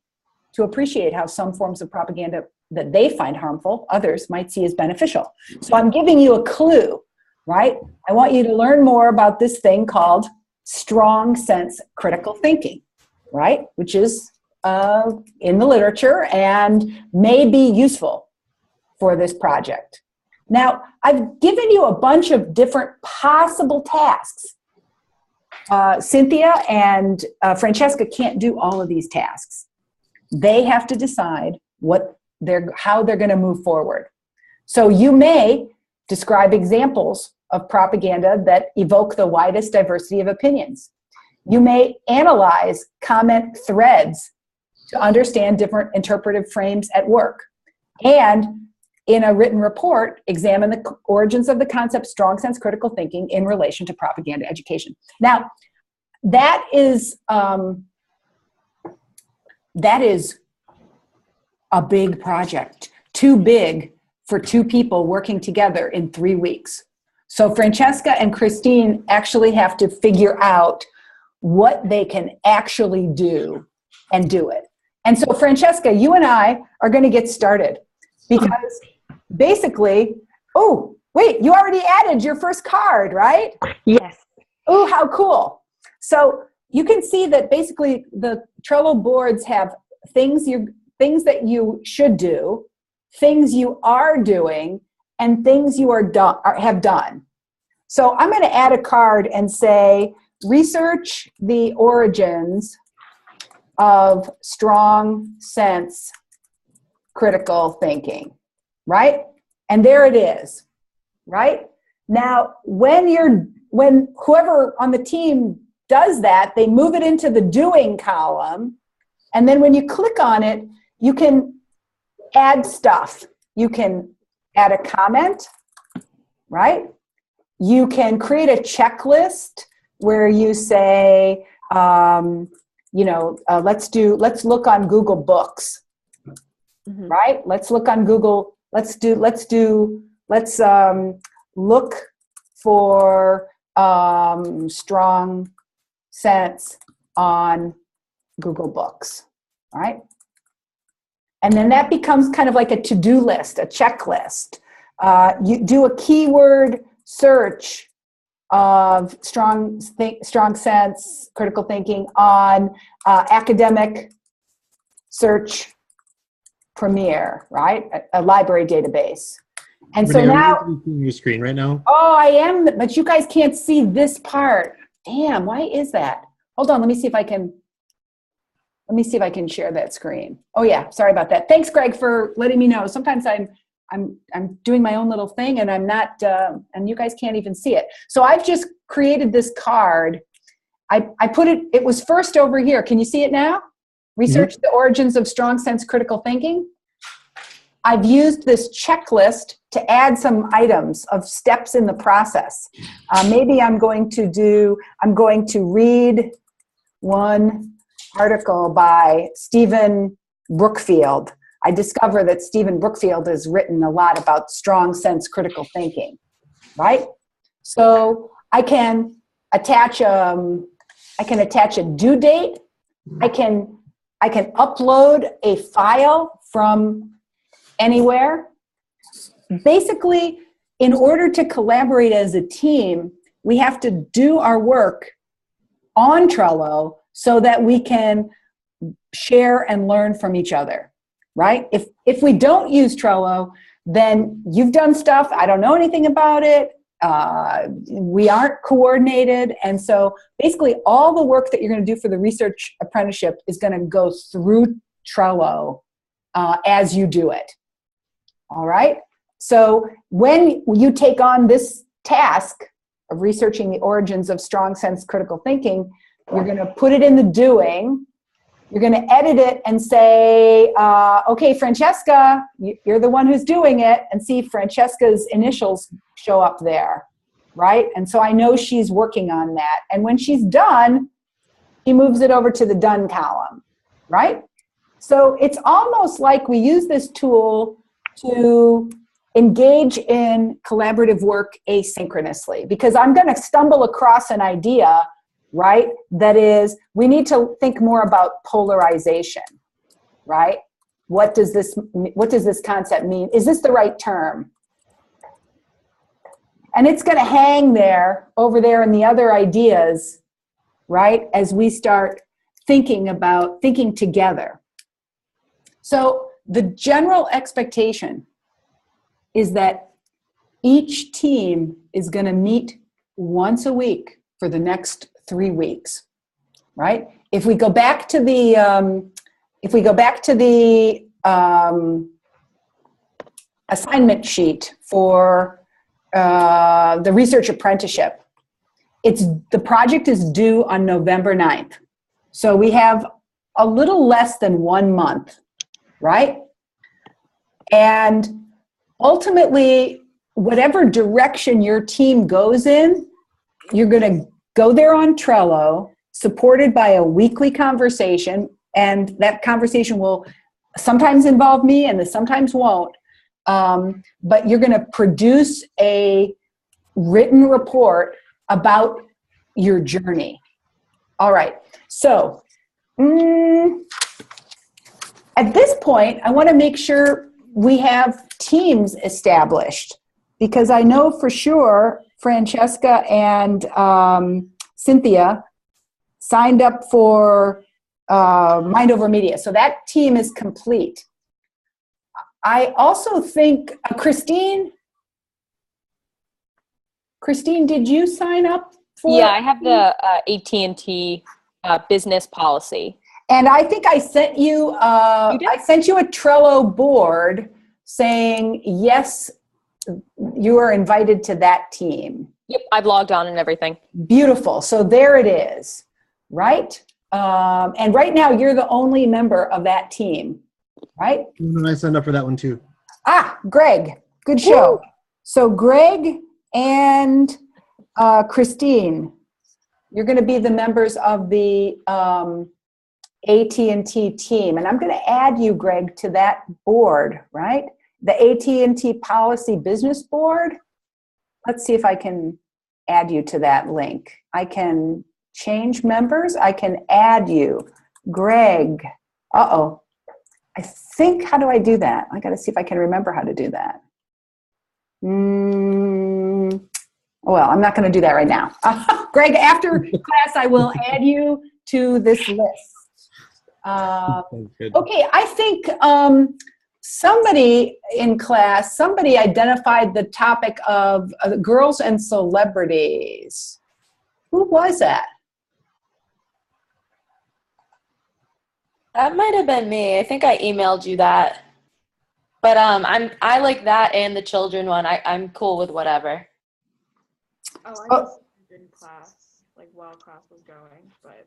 to appreciate how some forms of propaganda that they find harmful, others might see as beneficial? So I'm giving you a clue, right? I want you to learn more about this thing called strong sense critical thinking, right? Which is in the literature and may be useful for this project. Now, I've given you a bunch of different possible tasks. Cynthia and Francesca can't do all of these tasks. They have to decide how they're going to move forward. So you may describe examples of propaganda that evoke the widest diversity of opinions. You may analyze comment threads to understand different interpretive frames at work. And in a written report, examine the origins of the concept strong sense critical thinking in relation to propaganda education. Now, that is a big project, too big for 2 people working together in 3 weeks. So Francesca and Christine actually have to figure out what they can actually do and do it. And so Francesca, you and I are going to get started because basically, oh, wait, you already added your first card, right? Yes. Oh, how cool. So you can see that basically the Trello boards have things that you should do, things you are doing and things you have done. So I'm going to add a card and say, research the origins of strong sense critical thinking, right? And there it is, right? Now, when whoever on the team does that, they move it into the doing column. And then when you click on it, you can add stuff. You can add a comment, right? You can create a checklist where you say, let's look on Google Books, right? Let's look on Google. Let's look for strong sense on Google Books, right? And then that becomes kind of like a to-do list, a checklist. You do a keyword search of strong sense critical thinking on academic search Premier, right? A library database. And Renee, so now, are you seeing your screen right now? oh, I am, but you guys can't see this part. Damn, why is that? Hold on, let me see if I can share that screen. Oh yeah, sorry about that. Thanks, Greg, for letting me know. Sometimes I'm doing my own little thing and I'm not, and you guys can't even see it. So I've just created this card. I put it, it was first over here. Can you see it now? Research the origins of strong sense critical thinking. I've used this checklist to add some items of steps in the process. Maybe I'm going to read one article by Stephen Brookfield. I discover that Stephen Brookfield has written a lot about strong sense critical thinking, right? So I can attach a due date. I can upload a file from anywhere. Basically, in order to collaborate as a team, we have to do our work on Trello so that we can share and learn from each other, right? If we don't use Trello, then you've done stuff, I don't know anything about it, we aren't coordinated, and so basically all the work that you're going to do for the research apprenticeship is going to go through Trello as you do it. All right? So when you take on this task of researching the origins of strong sense critical thinking, you're going to put it in the doing. You're going to edit it and say, okay, Francesca, you're the one who's doing it, and see Francesca's initials show up there, right? And so I know she's working on that. And when she's done, he moves it over to the done column, right? So it's almost like we use this tool to engage in collaborative work asynchronously, because I'm going to stumble across an idea, right? That is, we need to think more about polarization, right? What does this concept mean? Is this the right term? And it's going to hang there, over there in the other ideas, right? As we start thinking together. So the general expectation is that each team is going to meet once a week for the next 3 weeks, right? If we go back to the assignment sheet for the research apprenticeship, the project is due on November 9th. So we have a little less than 1 month, right? And ultimately, whatever direction your team goes in, you're going to go there on Trello, supported by a weekly conversation, and that conversation will sometimes involve me and sometimes won't, but you're going to produce a written report about your journey. All right, so at this point, I want to make sure we have teams established, because I know for sure Francesca and Cynthia signed up for Mind Over Media. So that team is complete. I also think, Christine, did you sign up for? Yeah, I have the AT&T business policy. And I think I sent you, You did? I sent you a Trello board saying, yes, you are invited to that team. Yep, I've logged on and everything. Beautiful. So there it is, right? And right now you're the only member of that team, right? I signed up for that one too. Ah, Greg, good show. Woo! So Greg and Christine, you're going to be the members of the AT&T team. And I'm going to add you, Greg, to that board, right? The AT&T policy business board. Let's see if I can add you to that link. I can change members. I can add you. Greg. Uh-oh. I think, how do I do that? I got to see if I can remember how to do that. Well, I'm not going to do that right now. Greg, after class, I will add you to this list. Okay, I think somebody in class, somebody identified the topic of girls and celebrities. Who was that? That might have been me. I think I emailed you that. But I like that and the children one. I'm cool with whatever. I just in class, like while class was going, but.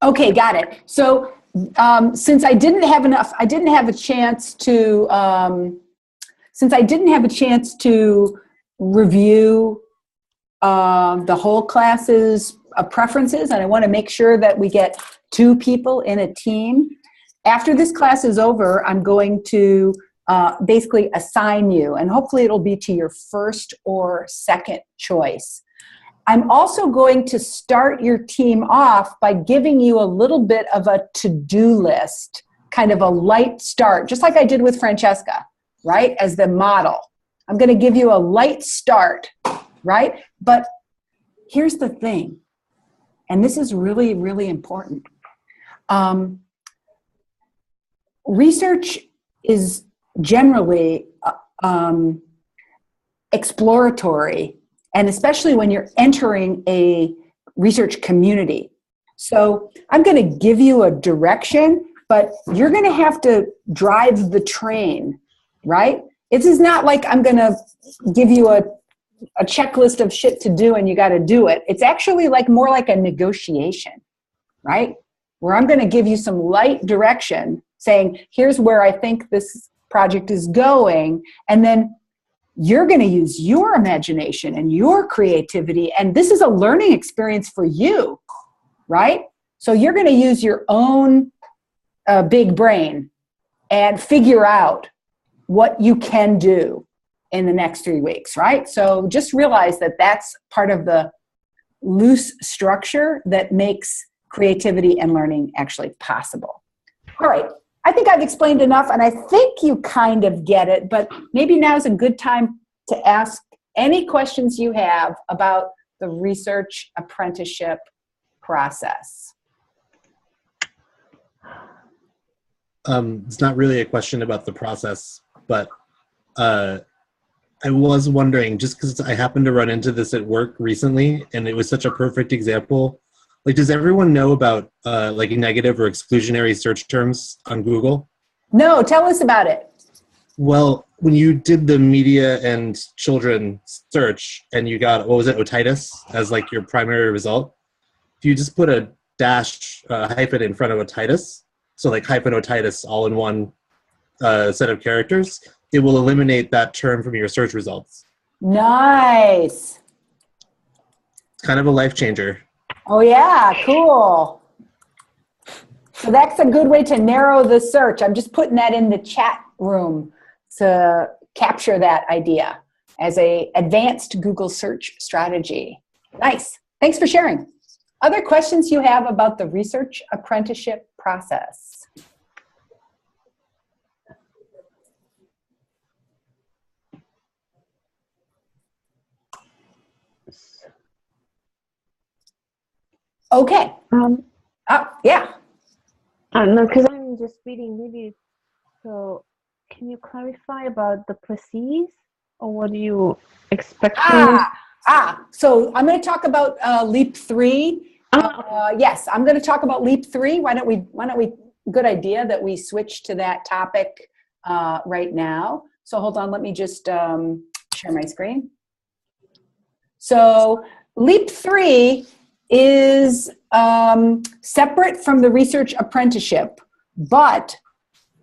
Okay, got it. So since I didn't have a chance to review the whole class's preferences, and I want to make sure that we get 2 people in a team. After this class is over, I'm going to basically assign you, and hopefully it'll be to your first or second choice. I'm also going to start your team off by giving you a little bit of a to-do list, kind of a light start, just like I did with Francesca, right, as the model. I'm going to give you a light start, right? But here's the thing, and this is really, really important. Research is generally exploratory, and especially when you're entering a research community. So I'm going to give you a direction, but you're going to have to drive the train, right? It is not like I'm going to give you a checklist of shit to do and you got to do it. It's actually like more like a negotiation, right? Where I'm going to give you some light direction saying, here's where I think this project is going, and then you're going to use your imagination and your creativity, and this is a learning experience for you, right? So you're going to use your own big brain and figure out what you can do in the next 3 weeks, right? So just realize that that's part of the loose structure that makes creativity and learning actually possible. All right. I think I've explained enough, and I think you kind of get it, but maybe now is a good time to ask any questions you have about the research apprenticeship process. It's not really a question about the process, but I was wondering, just because I happened to run into this at work recently, and it was such a perfect example. Like, does everyone know about like negative or exclusionary search terms on Google? No, tell us about it. Well, when you did the media and children search and you got, what was it, otitis as like your primary result, if you just put a dash hyphen in front of otitis, so like hyphen otitis all in one set of characters, it will eliminate that term from your search results. Nice. It's kind of a life changer. Oh yeah, cool. So that's a good way to narrow the search. I'm just putting that in the chat room to capture that idea as a advanced Google search strategy. Nice. Thanks for sharing. Other questions you have about the research apprenticeship process? Okay. Yeah. No, because I'm just reading maybe. So can you clarify about the proceeds, or what do you expect? So I'm going to talk about Leap 3. Yes, I'm going to talk about Leap 3. Why don't we, good idea that we switch to that topic right now. So hold on, let me just share my screen. So Leap 3 is separate from the research apprenticeship, but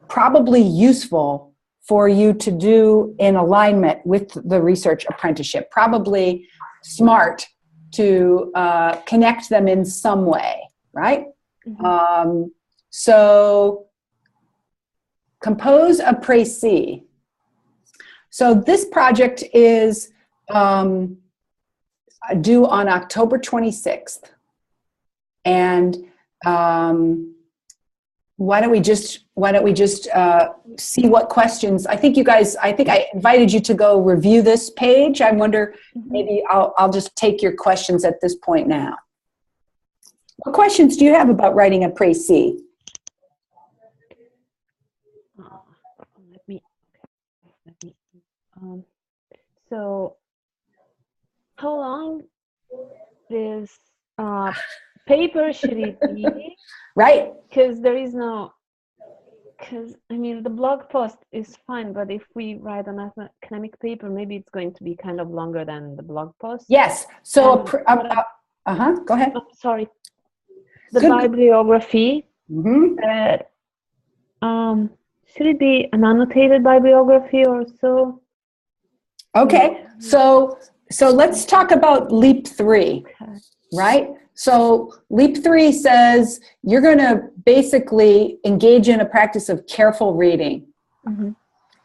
probably useful for you to do in alignment with the research apprenticeship. Probably smart to connect them in some way, right? Mm-hmm. So compose a précis. So this project is due on October 26th. And why don't we just see what questions? I think I invited you to go review this page. I wonder, maybe I'll just take your questions at this point now. What questions do you have about writing a précis? So how long this paper should it be? Right. Because there is no, because I mean the blog post is fine, but if we write an academic paper, maybe it's going to be kind of longer than the blog post. Yes. So go ahead. I'm sorry. The bibliography. Mm-hmm. Should it be an annotated bibliography or so? Okay. So let's talk about Leap 3, right? So Leap 3 says you're going to basically engage in a practice of careful reading. Mm-hmm.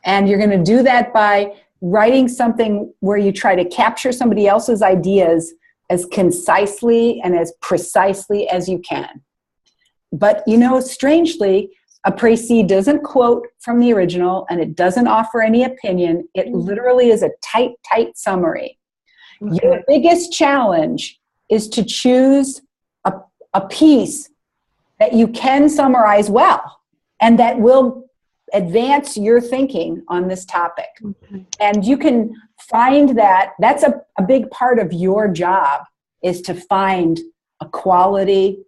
And you're going to do that by writing something where you try to capture somebody else's ideas as concisely and as precisely as you can. But, strangely, a précis doesn't quote from the original, and it doesn't offer any opinion. It literally is a tight summary. Okay. Your biggest challenge is to choose a piece that you can summarize well and that will advance your thinking on this topic. Okay. And you can find that's a big part of your job, is to find a quality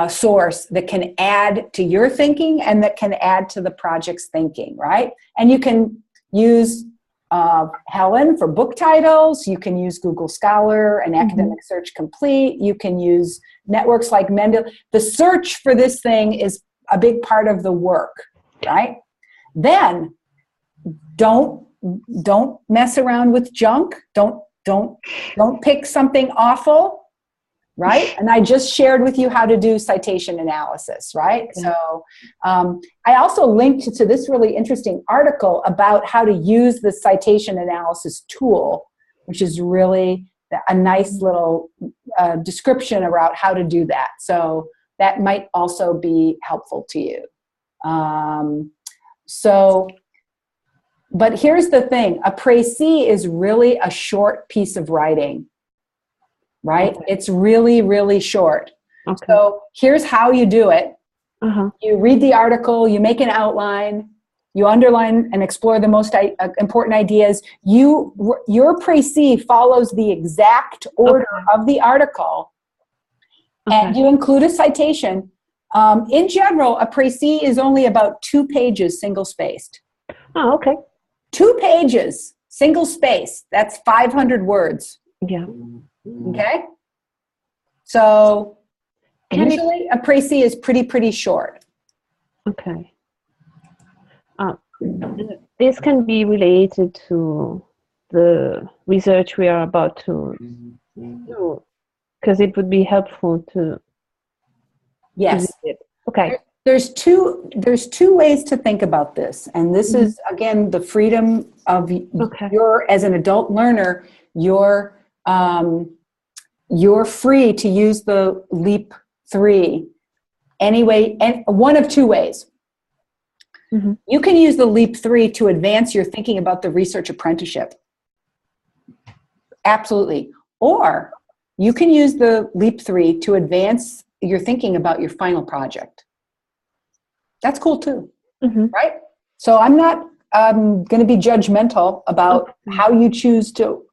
source that can add to your thinking and that can add to the project's thinking, right? And you can use Helen for book titles. You can use Google Scholar and Academic Search Complete. You can use networks like Mendeley. The search for this thing is a big part of the work, right? Then don't mess around with junk. Don't pick something awful. Right? And I just shared with you how to do citation analysis, right? Okay. So I also linked to this really interesting article about how to use the citation analysis tool, which is really a nice little description about how to do that. So that might also be helpful to you. But here's the thing. A précis is really a short piece of writing. Right? Okay. It's really, really short. Okay. So here's how you do it. You read the article, you make an outline, you underline and explore the most important ideas. Your précis follows the exact order of the article, and you include a citation. In general, a précis is only about 2 pages single-spaced. Oh, okay. 2 pages, single-spaced. That's 500 words. Yeah. Okay, so usually a précis is pretty short. Okay. This can be related to the research we are about to do, because it would be helpful to. Yes. Okay. There's two ways to think about this, and this is again the freedom of your, as an adult learner, you're free to use the Leap 3 anyway, and one of 2 ways. You can use the Leap 3 to advance your thinking about the research apprenticeship. Absolutely. Or you can use the Leap 3 to advance your thinking about your final project. That's cool too, right? So I'm not going to be judgmental about how you choose to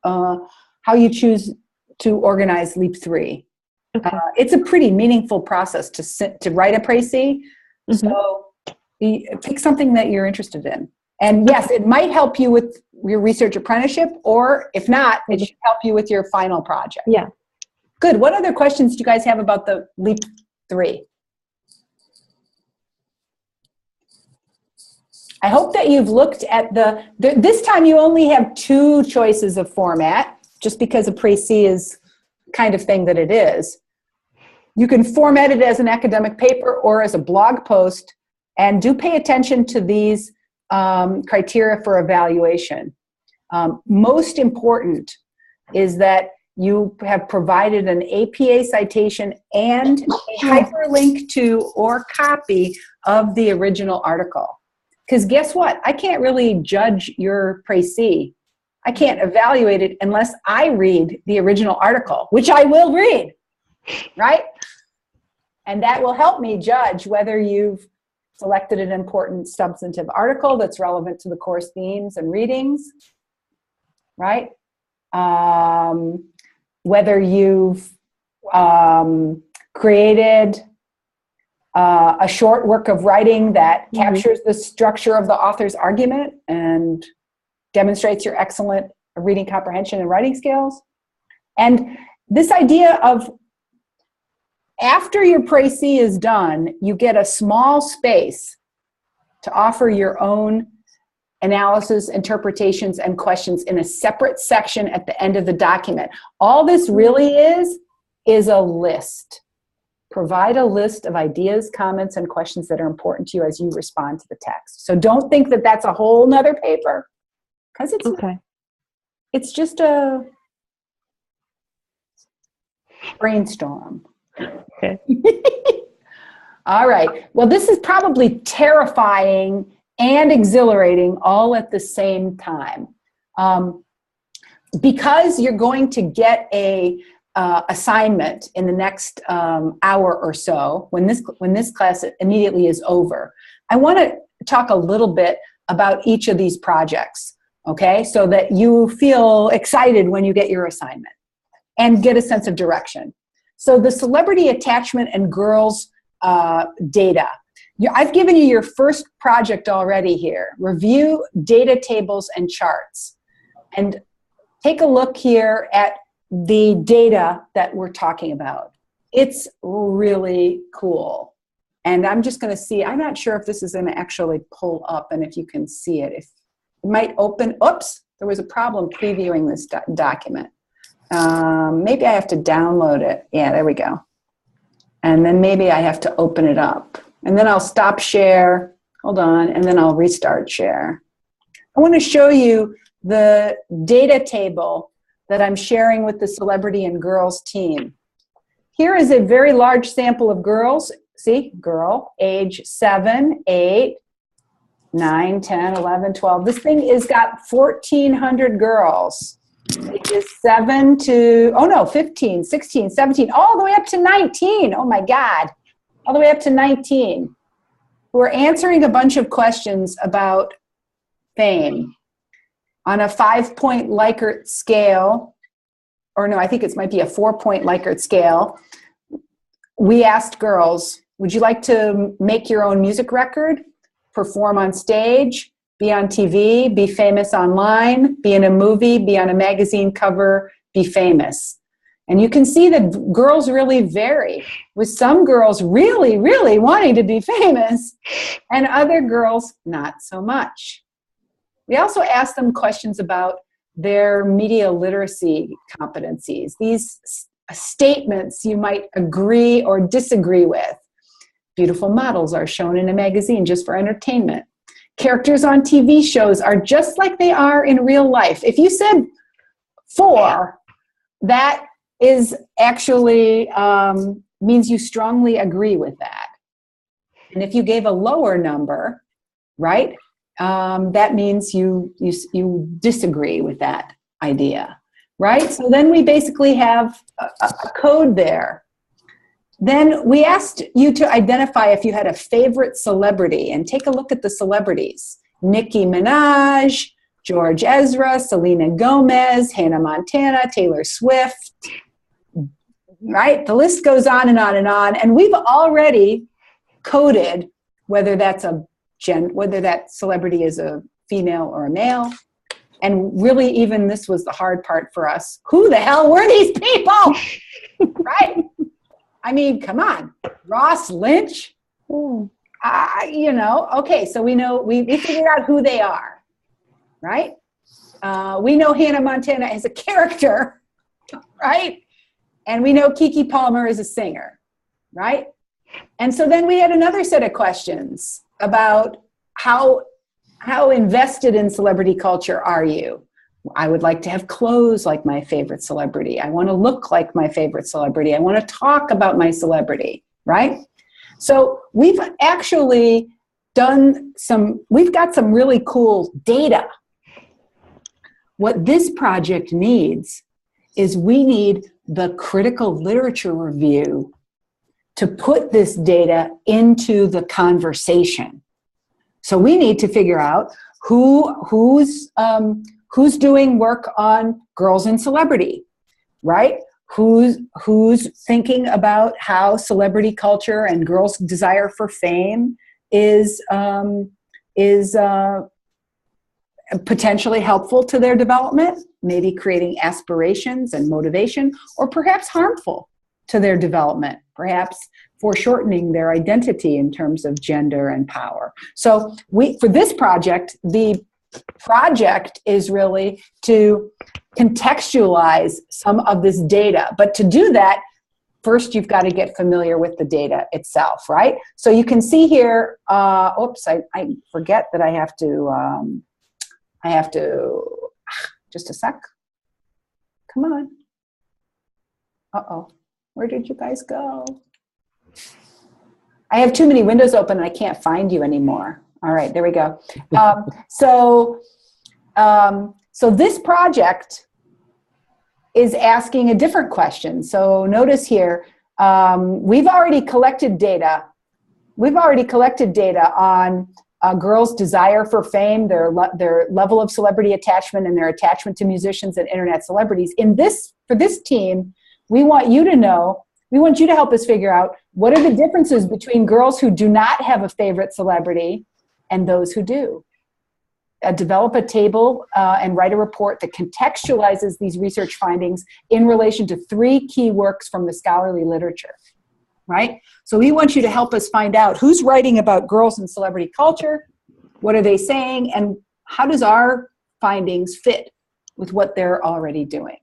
organize Leap 3. Okay. It's a pretty meaningful process to write a précis. So pick something that you're interested in. And yes, it might help you with your research apprenticeship, or if not, it should help you with your final project. Yeah. Good. What other questions do you guys have about the Leap 3? I hope that you've looked at this time you only have 2 choices of format, just because a précis is kind of thing that it is. You can format it as an academic paper or as a blog post, and do pay attention to these criteria for evaluation. Most important is that you have provided an APA citation and a hyperlink to or copy of the original article. Because guess what? I can't really judge your précis. I can't evaluate it unless I read the original article, which I will read, right? And that will help me judge whether you've selected an important substantive article that's relevant to the course themes and readings, right? Whether you've created a short work of writing that captures the structure of the author's argument and demonstrates your excellent reading comprehension and writing skills. And this idea of after your précis is done, you get a small space to offer your own analysis, interpretations, and questions in a separate section at the end of the document. All this really is a list. Provide a list of ideas, comments, and questions that are important to you as you respond to the text. So don't think that that's a whole nother paper, because it's it's just a brainstorm. Okay. All right. Well, this is probably terrifying and exhilarating all at the same time. Because you're going to get a assignment in the next hour or so when this class immediately is over, I want to talk a little bit about each of these projects, okay, so that you feel excited when you get your assignment and get a sense of direction. So the celebrity attachment and girls data. I've given you your first project already here. Review data tables and charts. And take a look here at the data that we're talking about. It's really cool. And I'm just going to see, I'm not sure if this is going to actually pull up and if you can see it. If it might open, oops, there was a problem previewing this document. Maybe I have to download it. Yeah, there we go. And then maybe I have to open it up. And then I'll stop share. Hold on. And then I'll restart share. I want to show you the data table that I'm sharing with the celebrity and girls team. Here is a very large sample of girls. See, girl, age 7, 8, 9, 10, 11, 12. This thing is got 1,400 girls. Ages 7 to, 15, 16, 17, all the way up to 19. Oh my God. All the way up to 19. We're answering a bunch of questions about fame on a 5-point Likert scale, or no, I think it might be a 4-point Likert scale. We asked girls, would you like to make your own music record, perform on stage, be on TV, be famous online, be in a movie, be on a magazine cover, be famous? And you can see that girls really vary, with some girls really, really wanting to be famous and other girls not so much. We also asked them questions about their media literacy competencies, these statements you might agree or disagree with. Beautiful models are shown in a magazine just for entertainment. Characters on TV shows are just like they are in real life. If you said 4, that is actually means you strongly agree with that. And if you gave a lower number, right, that means you disagree with that idea, right? So then we basically have a code there. Then we asked you to identify if you had a favorite celebrity and take a look at the celebrities. Nicki Minaj, George Ezra, Selena Gomez, Hannah Montana, Taylor Swift, right? The list goes on and on and on. And we've already coded whether that celebrity is a female or a male. And really, even this was the hard part for us. Who the hell were these people? Right? I mean, come on. Ross Lynch? Okay, so we know, we figured out who they are, right? We know Hannah Montana is a character, right? And we know Keke Palmer is a singer, right? And so then we had another set of questions about how invested in celebrity culture are you? I would like to have clothes like my favorite celebrity. I want to look like my favorite celebrity. I want to talk about my celebrity, right? So we've actually we've got some really cool data. What this project needs is we need the critical literature review to put this data into the conversation. So we need to figure out who's doing work on girls in celebrity, right? Who's thinking about how celebrity culture and girls' desire for fame is potentially helpful to their development, maybe creating aspirations and motivation, or perhaps harmful to their development, perhaps foreshortening their identity in terms of gender and power. So for this project, the project is really to contextualize some of this data. But to do that, first you've got to get familiar with the data itself, right? So you can see here, I forget that I have to, just a sec. Come on. Uh-oh, where did you guys go? I have too many windows open and I can't find you anymore. All right, there we go. So this project is asking a different question. So notice here, we've already collected data. We've already collected data on girls' desire for fame, their level of celebrity attachment, and their attachment to musicians and internet celebrities. For this team, we want you to know, we want you to help us figure out what are the differences between girls who do not have a favorite celebrity and those who do. Develop a table and write a report that contextualizes these research findings in relation to 3 key works from the scholarly literature, right? So we want you to help us find out who's writing about girls and celebrity culture, what are they saying, and how does our findings fit with what they're already doing,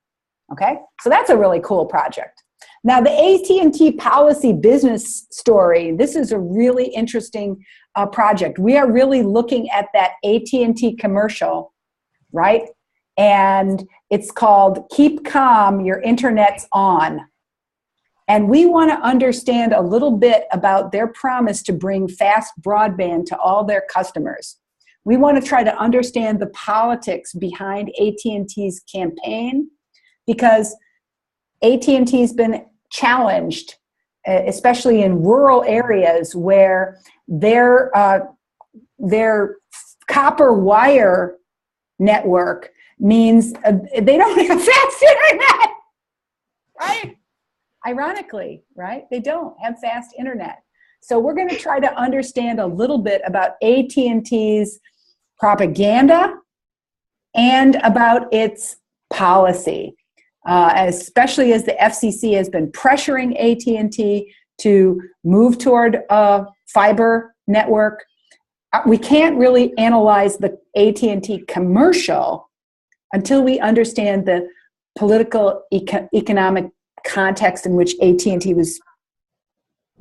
okay? So that's a really cool project. Now the AT&T policy business story, this is a really interesting project. We are really looking at that AT&T commercial, right? And it's called Keep Calm, Your Internet's On. And we want to understand a little bit about their promise to bring fast broadband to all their customers. We want to try to understand the politics behind AT&T's campaign, because AT&T's been challenged, especially in rural areas where their copper wire network means they don't have fast internet, right? Ironically, right? They don't have fast internet. So we're going to try to understand a little bit about AT&T's propaganda and about its policy, especially as the FCC has been pressuring AT&T to move toward a fiber network. We can't really analyze the AT&T commercial until we understand the political economic context in which AT&T was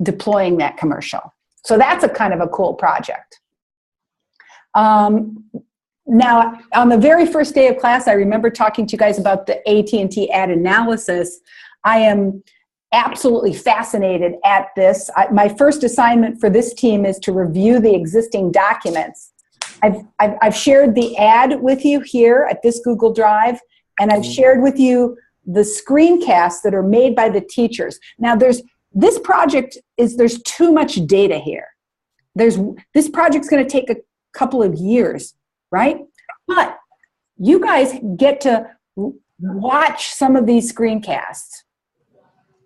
deploying that commercial. So that's a kind of a cool project. Now, on the very first day of class, I remember talking to you guys about the AT&T ad analysis. I am absolutely fascinated at this. My first assignment for this team is to review the existing documents. I've shared the ad with you here at this Google Drive, and I've shared with you the screencasts that are made by the teachers. Now, there's too much data here. This project's going to take a couple of years, right? But you guys get to watch some of these screencasts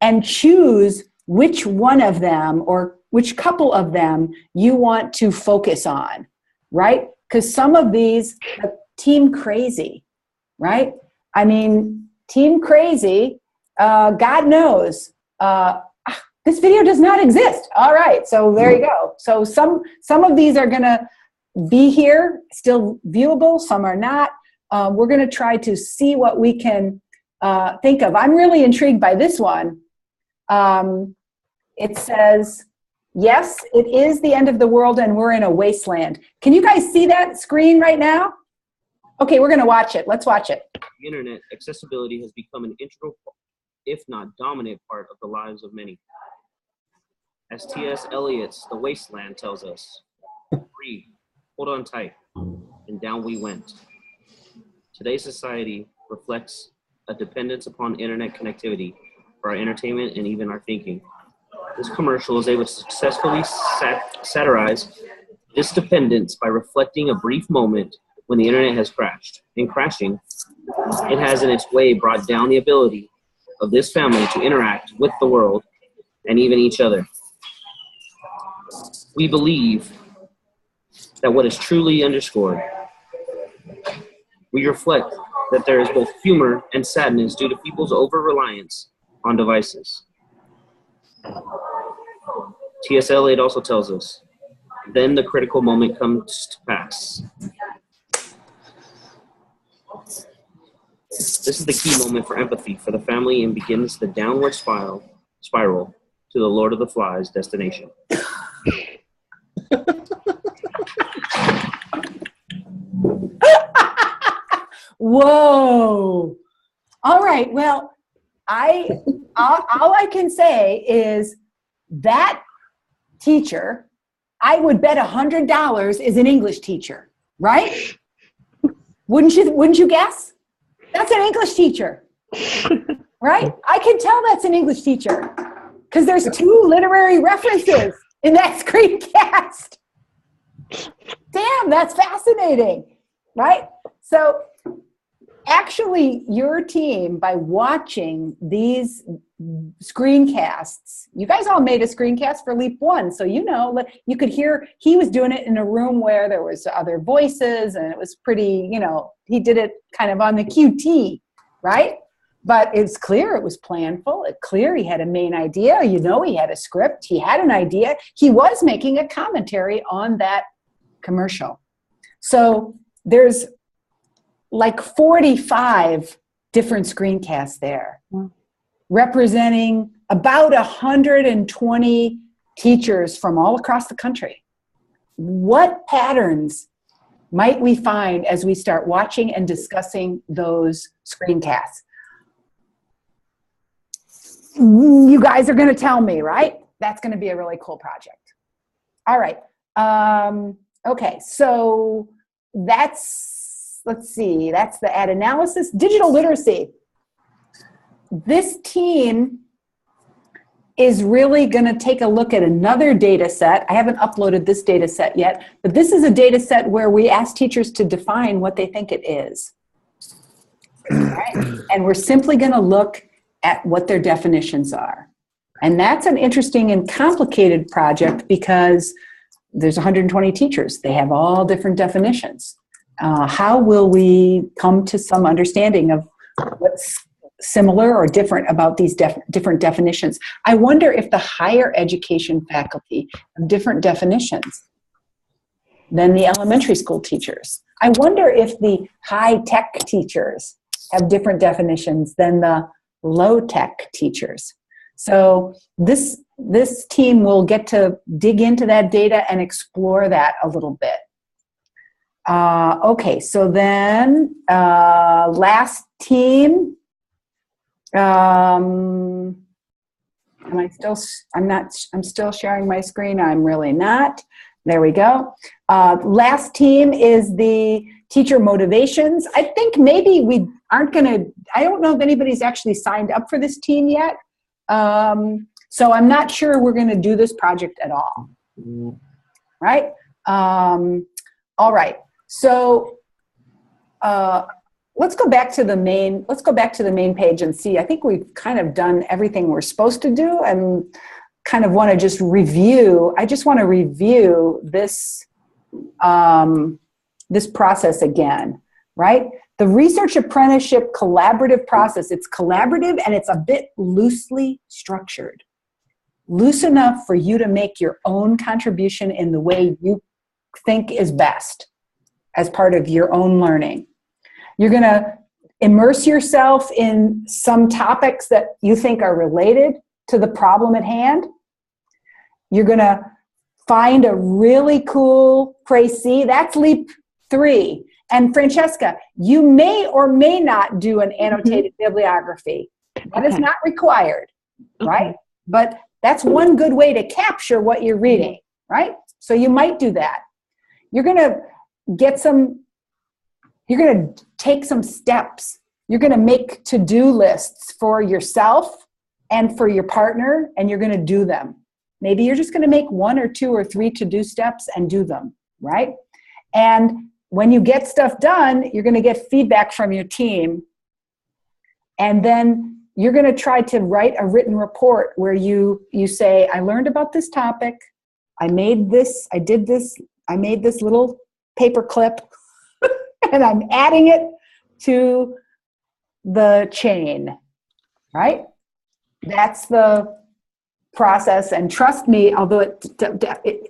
and choose which one of them or which couple of them you want to focus on, right? Because some of these, Team Crazy, right? I mean, Team Crazy, God knows, this video does not exist. All right, so there you go. So some of these are gonna be here, still viewable, some are not. We're gonna try to see what we can think of. I'm really intrigued by this one. It says, yes, it is the end of the world and we're in a wasteland. Can you guys see that screen right now? Okay, we're gonna watch it. Let's watch it. The internet accessibility has become an integral, if not dominant part of the lives of many. As T.S. Eliot's The Wasteland tells us, breathe, hold on tight, and down we went. Today's society reflects a dependence upon internet connectivity for our entertainment and even our thinking. This commercial is able to successfully satirize this dependence by reflecting a brief moment when the internet has crashed. In crashing, it has in its way brought down the ability of this family to interact with the world and even each other. We believe that what is truly underscored, we reflect that there is both humor and sadness due to people's over-reliance on devices. T.S. Eliot also tells us, then the critical moment comes to pass. This is the key moment for empathy for the family and begins the downward spiral to the Lord of the Flies destination. Whoa. All right. Well, all I can say is that teacher, I would bet $100 is an English teacher, right? Wouldn't you guess? That's an English teacher, right? I can tell that's an English teacher because there's 2 literary references in that screencast. Damn, that's fascinating, right? So actually your team, by watching these screencasts, you guys all made a screencast for Leap 1, so you know, you could hear, he was doing it in a room where there was other voices and it was pretty, you know, he did it kind of on the QT, right? But it's clear it was planful. It's clear he had a main idea. You know, he had a script. He had an idea. He was making a commentary on that commercial. So there's like 45 different screencasts there, representing about 120 teachers from all across the country. What patterns might we find as we start watching and discussing those screencasts? You guys are going to tell me, right? That's going to be a really cool project. All right. Okay, so that's, let's see, that's the ad analysis. Digital literacy. This team is really going to take a look at another data set. I haven't uploaded this data set yet, but this is a data set where we ask teachers to define what they think it is. Right? And we're simply going to look at what their definitions are. And that's an interesting and complicated project because there's 120 teachers. They have all different definitions. How will we come to some understanding of what's similar or different about these different definitions? I wonder if the higher education faculty have different definitions than the elementary school teachers. I wonder if the high-tech teachers have different definitions than the low-tech teachers. So this team will get to dig into that data and explore that a little bit. Okay, so then last team. I'm still sharing my screen. I'm really not. There we go. Last team is the teacher motivations. I think maybe we aren't going to, I don't know if anybody's actually signed up for this team yet. So I'm not sure we're going to do this project at all. Right? All right. So let's go back to the main page and see. I think we've kind of done everything we're supposed to do, and kind of want to just review. I just want to review this this process again, right? The research apprenticeship collaborative process, it's collaborative and it's a bit loosely structured. Loose enough for you to make your own contribution in the way you think is best as part of your own learning. You're going to immerse yourself in some topics that you think are related to the problem at hand. You're going to find a really cool précis. That's leap 3. And Francesca, you may or may not do an annotated bibliography. That is not required, right? But that's one good way to capture what you're reading, right? So you might do that. You're going to take some steps. You're going to make to-do lists for yourself and for your partner, and you're going to do them. Maybe you're just going to make 1 or 2 or 3 to-do steps and do them, right? And when you get stuff done, you're going to get feedback from your team. And then you're going to try to write a written report where you say, I learned about this topic. I made this little paper clip and I'm adding it to the chain, right? That's the process. And trust me, although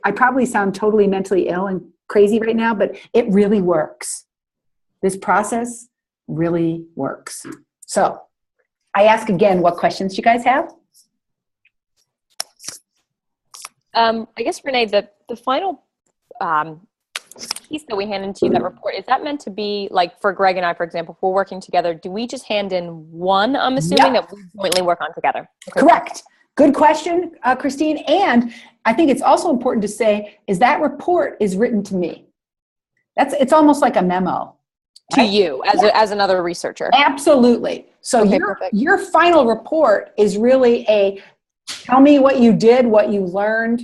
I probably sound totally mentally ill and crazy right now, but it really works. This process really works. So I ask again, what questions you guys have? I guess, Renee, the final piece that we hand into you, that report, is that meant to be, like for Greg and I, for example, if we're working together, do we just hand in one, I'm assuming, that we jointly work on together? Okay. Correct. Good question, Christine. And I think it's also important to say is that report is written to me. It's almost like a memo. To you as another researcher. Absolutely. So okay, your final report is really a tell me what you did, what you learned,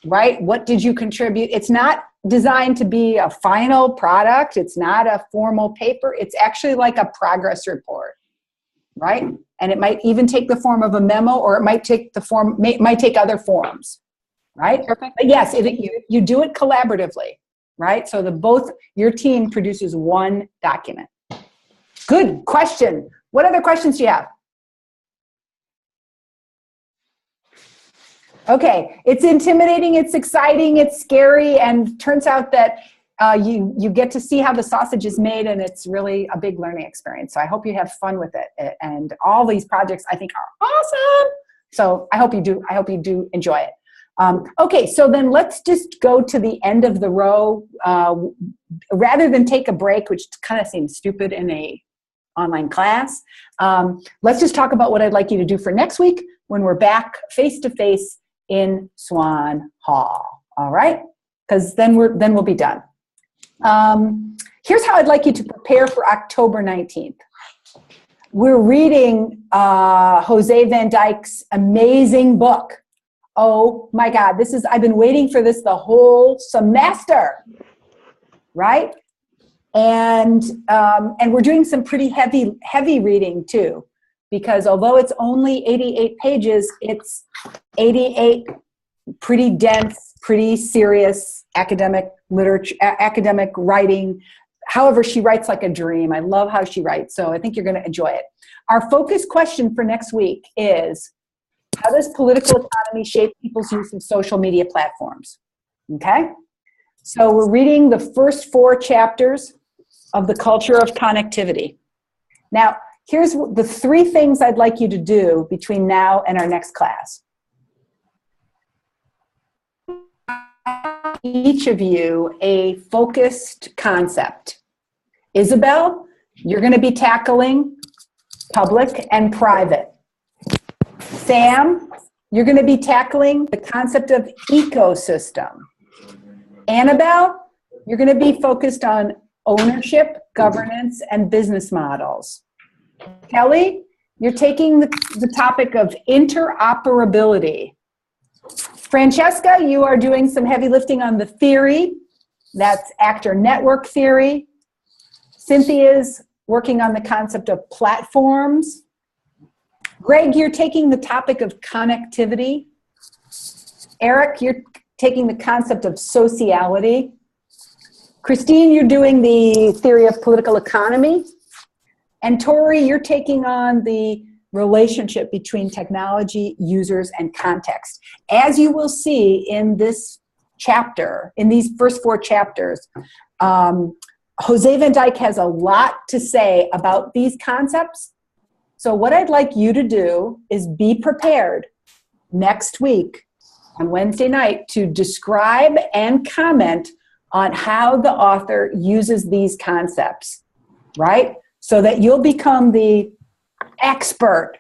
right? What did you contribute? It's not designed to be a final product. It's not a formal paper. It's actually like a progress report, right? And it might even take the form of a memo, or it might take might take other forms, right? Perfect. But yes, you do it collaboratively, right? So your team produces one document. Good question. What other questions do you have? Okay, it's intimidating, it's exciting, it's scary, and turns out that you get to see how the sausage is made, and it's really a big learning experience. So I hope you have fun with it. And all these projects I think are awesome. So I hope you do enjoy it. Okay, so then let's just go to the end of the row. Rather than take a break, which kind of seems stupid in a online class, let's just talk about what I'd like you to do for next week when we're back face-to-face in Swan Hall. All right? Because then we'll be done. Here's how I'd like you to prepare for October 19th. We're reading Jose Van Dyke's amazing book. Oh my God, I've been waiting for this the whole semester, right? And we're doing some pretty heavy reading too, because although it's only 88 pages, it's 88 pretty dense, pretty serious academic literature, academic writing. However, she writes like a dream. I love how she writes, so I think you're going to enjoy it. Our focus question for next week is, how does political economy shape people's use of social media platforms? Okay? So we're reading the first 4 chapters of The Culture of Connectivity. Now, here's the 3 things I'd like you to do between now and our next class. Each of you a focused concept. Isabel, you're going to be tackling public and private. Sam, you're going to be tackling the concept of ecosystem. Annabelle, you're going to be focused on ownership, governance, and business models. Kelly, you're taking the topic of interoperability. Francesca, you are doing some heavy lifting on the theory That's actor network theory. Cynthia's working on the concept of platforms. Greg, you're taking the topic of connectivity. Eric, you're taking the concept of sociality. Christine, you're doing the theory of political economy. And Tori, you're taking on the relationship between technology, users, and context. As you will see in this chapter, in these first 4 chapters, Jose Van Dyke has a lot to say about these concepts. So what I'd like you to do is be prepared next week on Wednesday night to describe and comment on how the author uses these concepts, right? So that you'll become the expert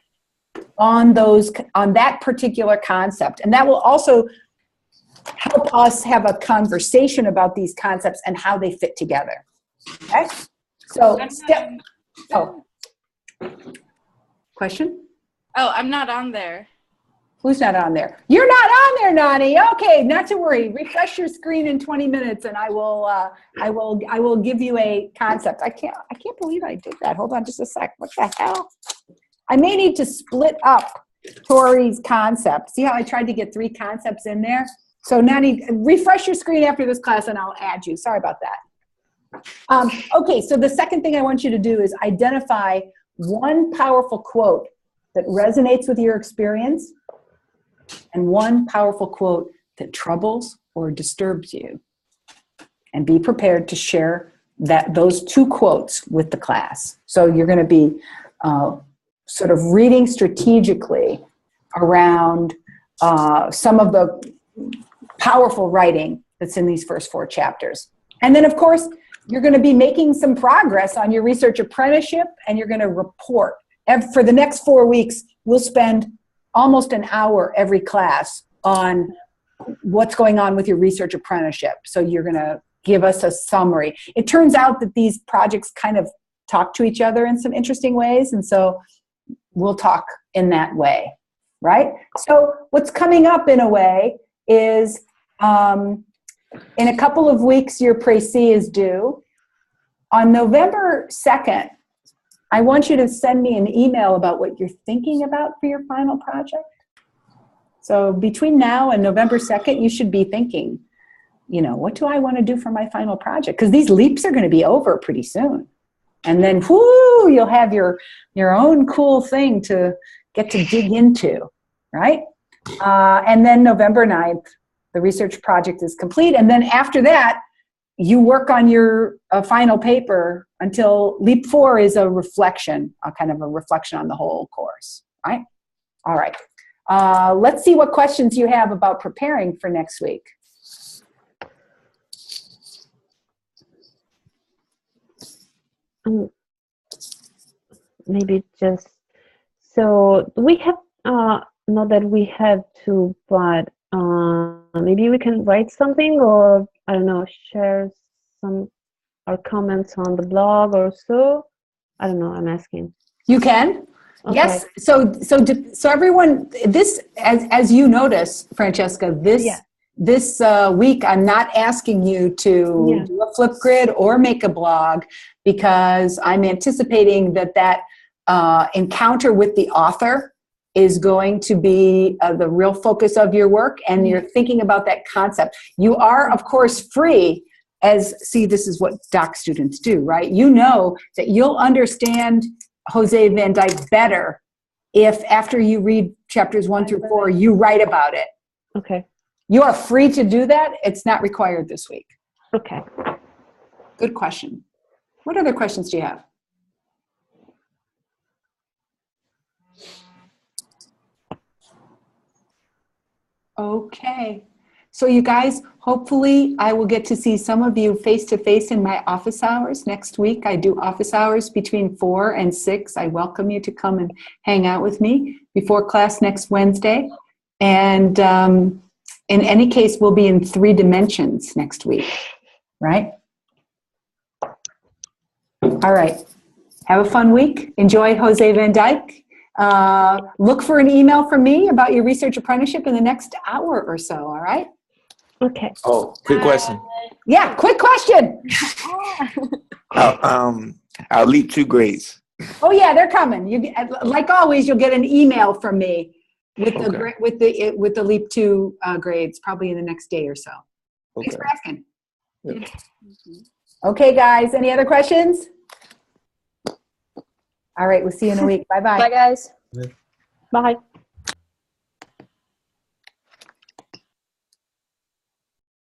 on that particular concept. And that will also help us have a conversation about these concepts and how they fit together. Okay? So, question? Oh, I'm not on there. Who's not on there? You're not on there, Nani. Okay, not to worry. Refresh your screen in 20 minutes, and I will give you a concept. I can't believe I did that. Hold on, just a sec. What the hell? I may need to split up Tori's concept. See how I tried to get 3 concepts in there? So Nani, refresh your screen after this class, and I'll add you. Sorry about that. Okay, so the second thing I want you to do is identify one powerful quote that resonates with your experience and one powerful quote that troubles or disturbs you. And be prepared to share those 2 quotes with the class. So you're going to be sort of reading strategically around some of the powerful writing that's in these first 4 chapters. And then, of course, you're going to be making some progress on your research apprenticeship, and you're going to report. And for the next 4 weeks, we'll spend almost an hour every class on what's going on with your research apprenticeship. So you're going to give us a summary. It turns out that these projects kind of talk to each other in some interesting ways, and so we'll talk in that way, right? So what's coming up in a way is in a couple of weeks, your précis is due. On November 2nd, I want you to send me an email about what you're thinking about for your final project. So between now and November 2nd, you should be thinking, what do I want to do for my final project? Because these leaps are going to be over pretty soon. And then, whoo, you'll have your own cool thing to get to dig into, right? And then November 9th, the research project is complete. And then after that, you work on your final paper until Leap 4 is a reflection, a kind of a reflection on the whole course, right? All right. Let's see what questions you have about preparing for next week. Maybe just, so we have, not that we have to, but maybe we can write something, or I don't know, share some our comments on the blog or so. I don't know, I'm asking. You can. Okay. Yes. So everyone, this, as you notice, Francesca, this week, I'm not asking you to do a Flipgrid or make a blog, because I'm anticipating that encounter with the author is going to be the real focus of your work, and you're thinking about that concept. You are, of course, free this is what doc students do, right? You know that you'll understand Jose Van Dyke better if after you read chapters 1 through 4, you write about it. Okay. You are free to do that. It's not required this week. Okay. Good question. What other questions do you have? Okay. So you guys, hopefully I will get to see some of you face-to-face in my office hours next week. I do office hours between 4 and 6. I welcome you to come and hang out with me before class next Wednesday. And in any case, we'll be in 3 dimensions next week, right? All right. Have a fun week. Enjoy Jose Van Dyke. Look for an email from me about your research apprenticeship in the next hour or so, all right? Okay. Oh, quick question. Yeah, quick question. I'll leap 2 grades. Oh yeah, they're coming. Like always, you'll get an email from me with the Leap 2 grades, probably in the next day or so. Okay. Thanks for asking. Yep. Okay, guys. Any other questions? All right, we'll see you in a week. Bye-bye. Bye, guys. Bye.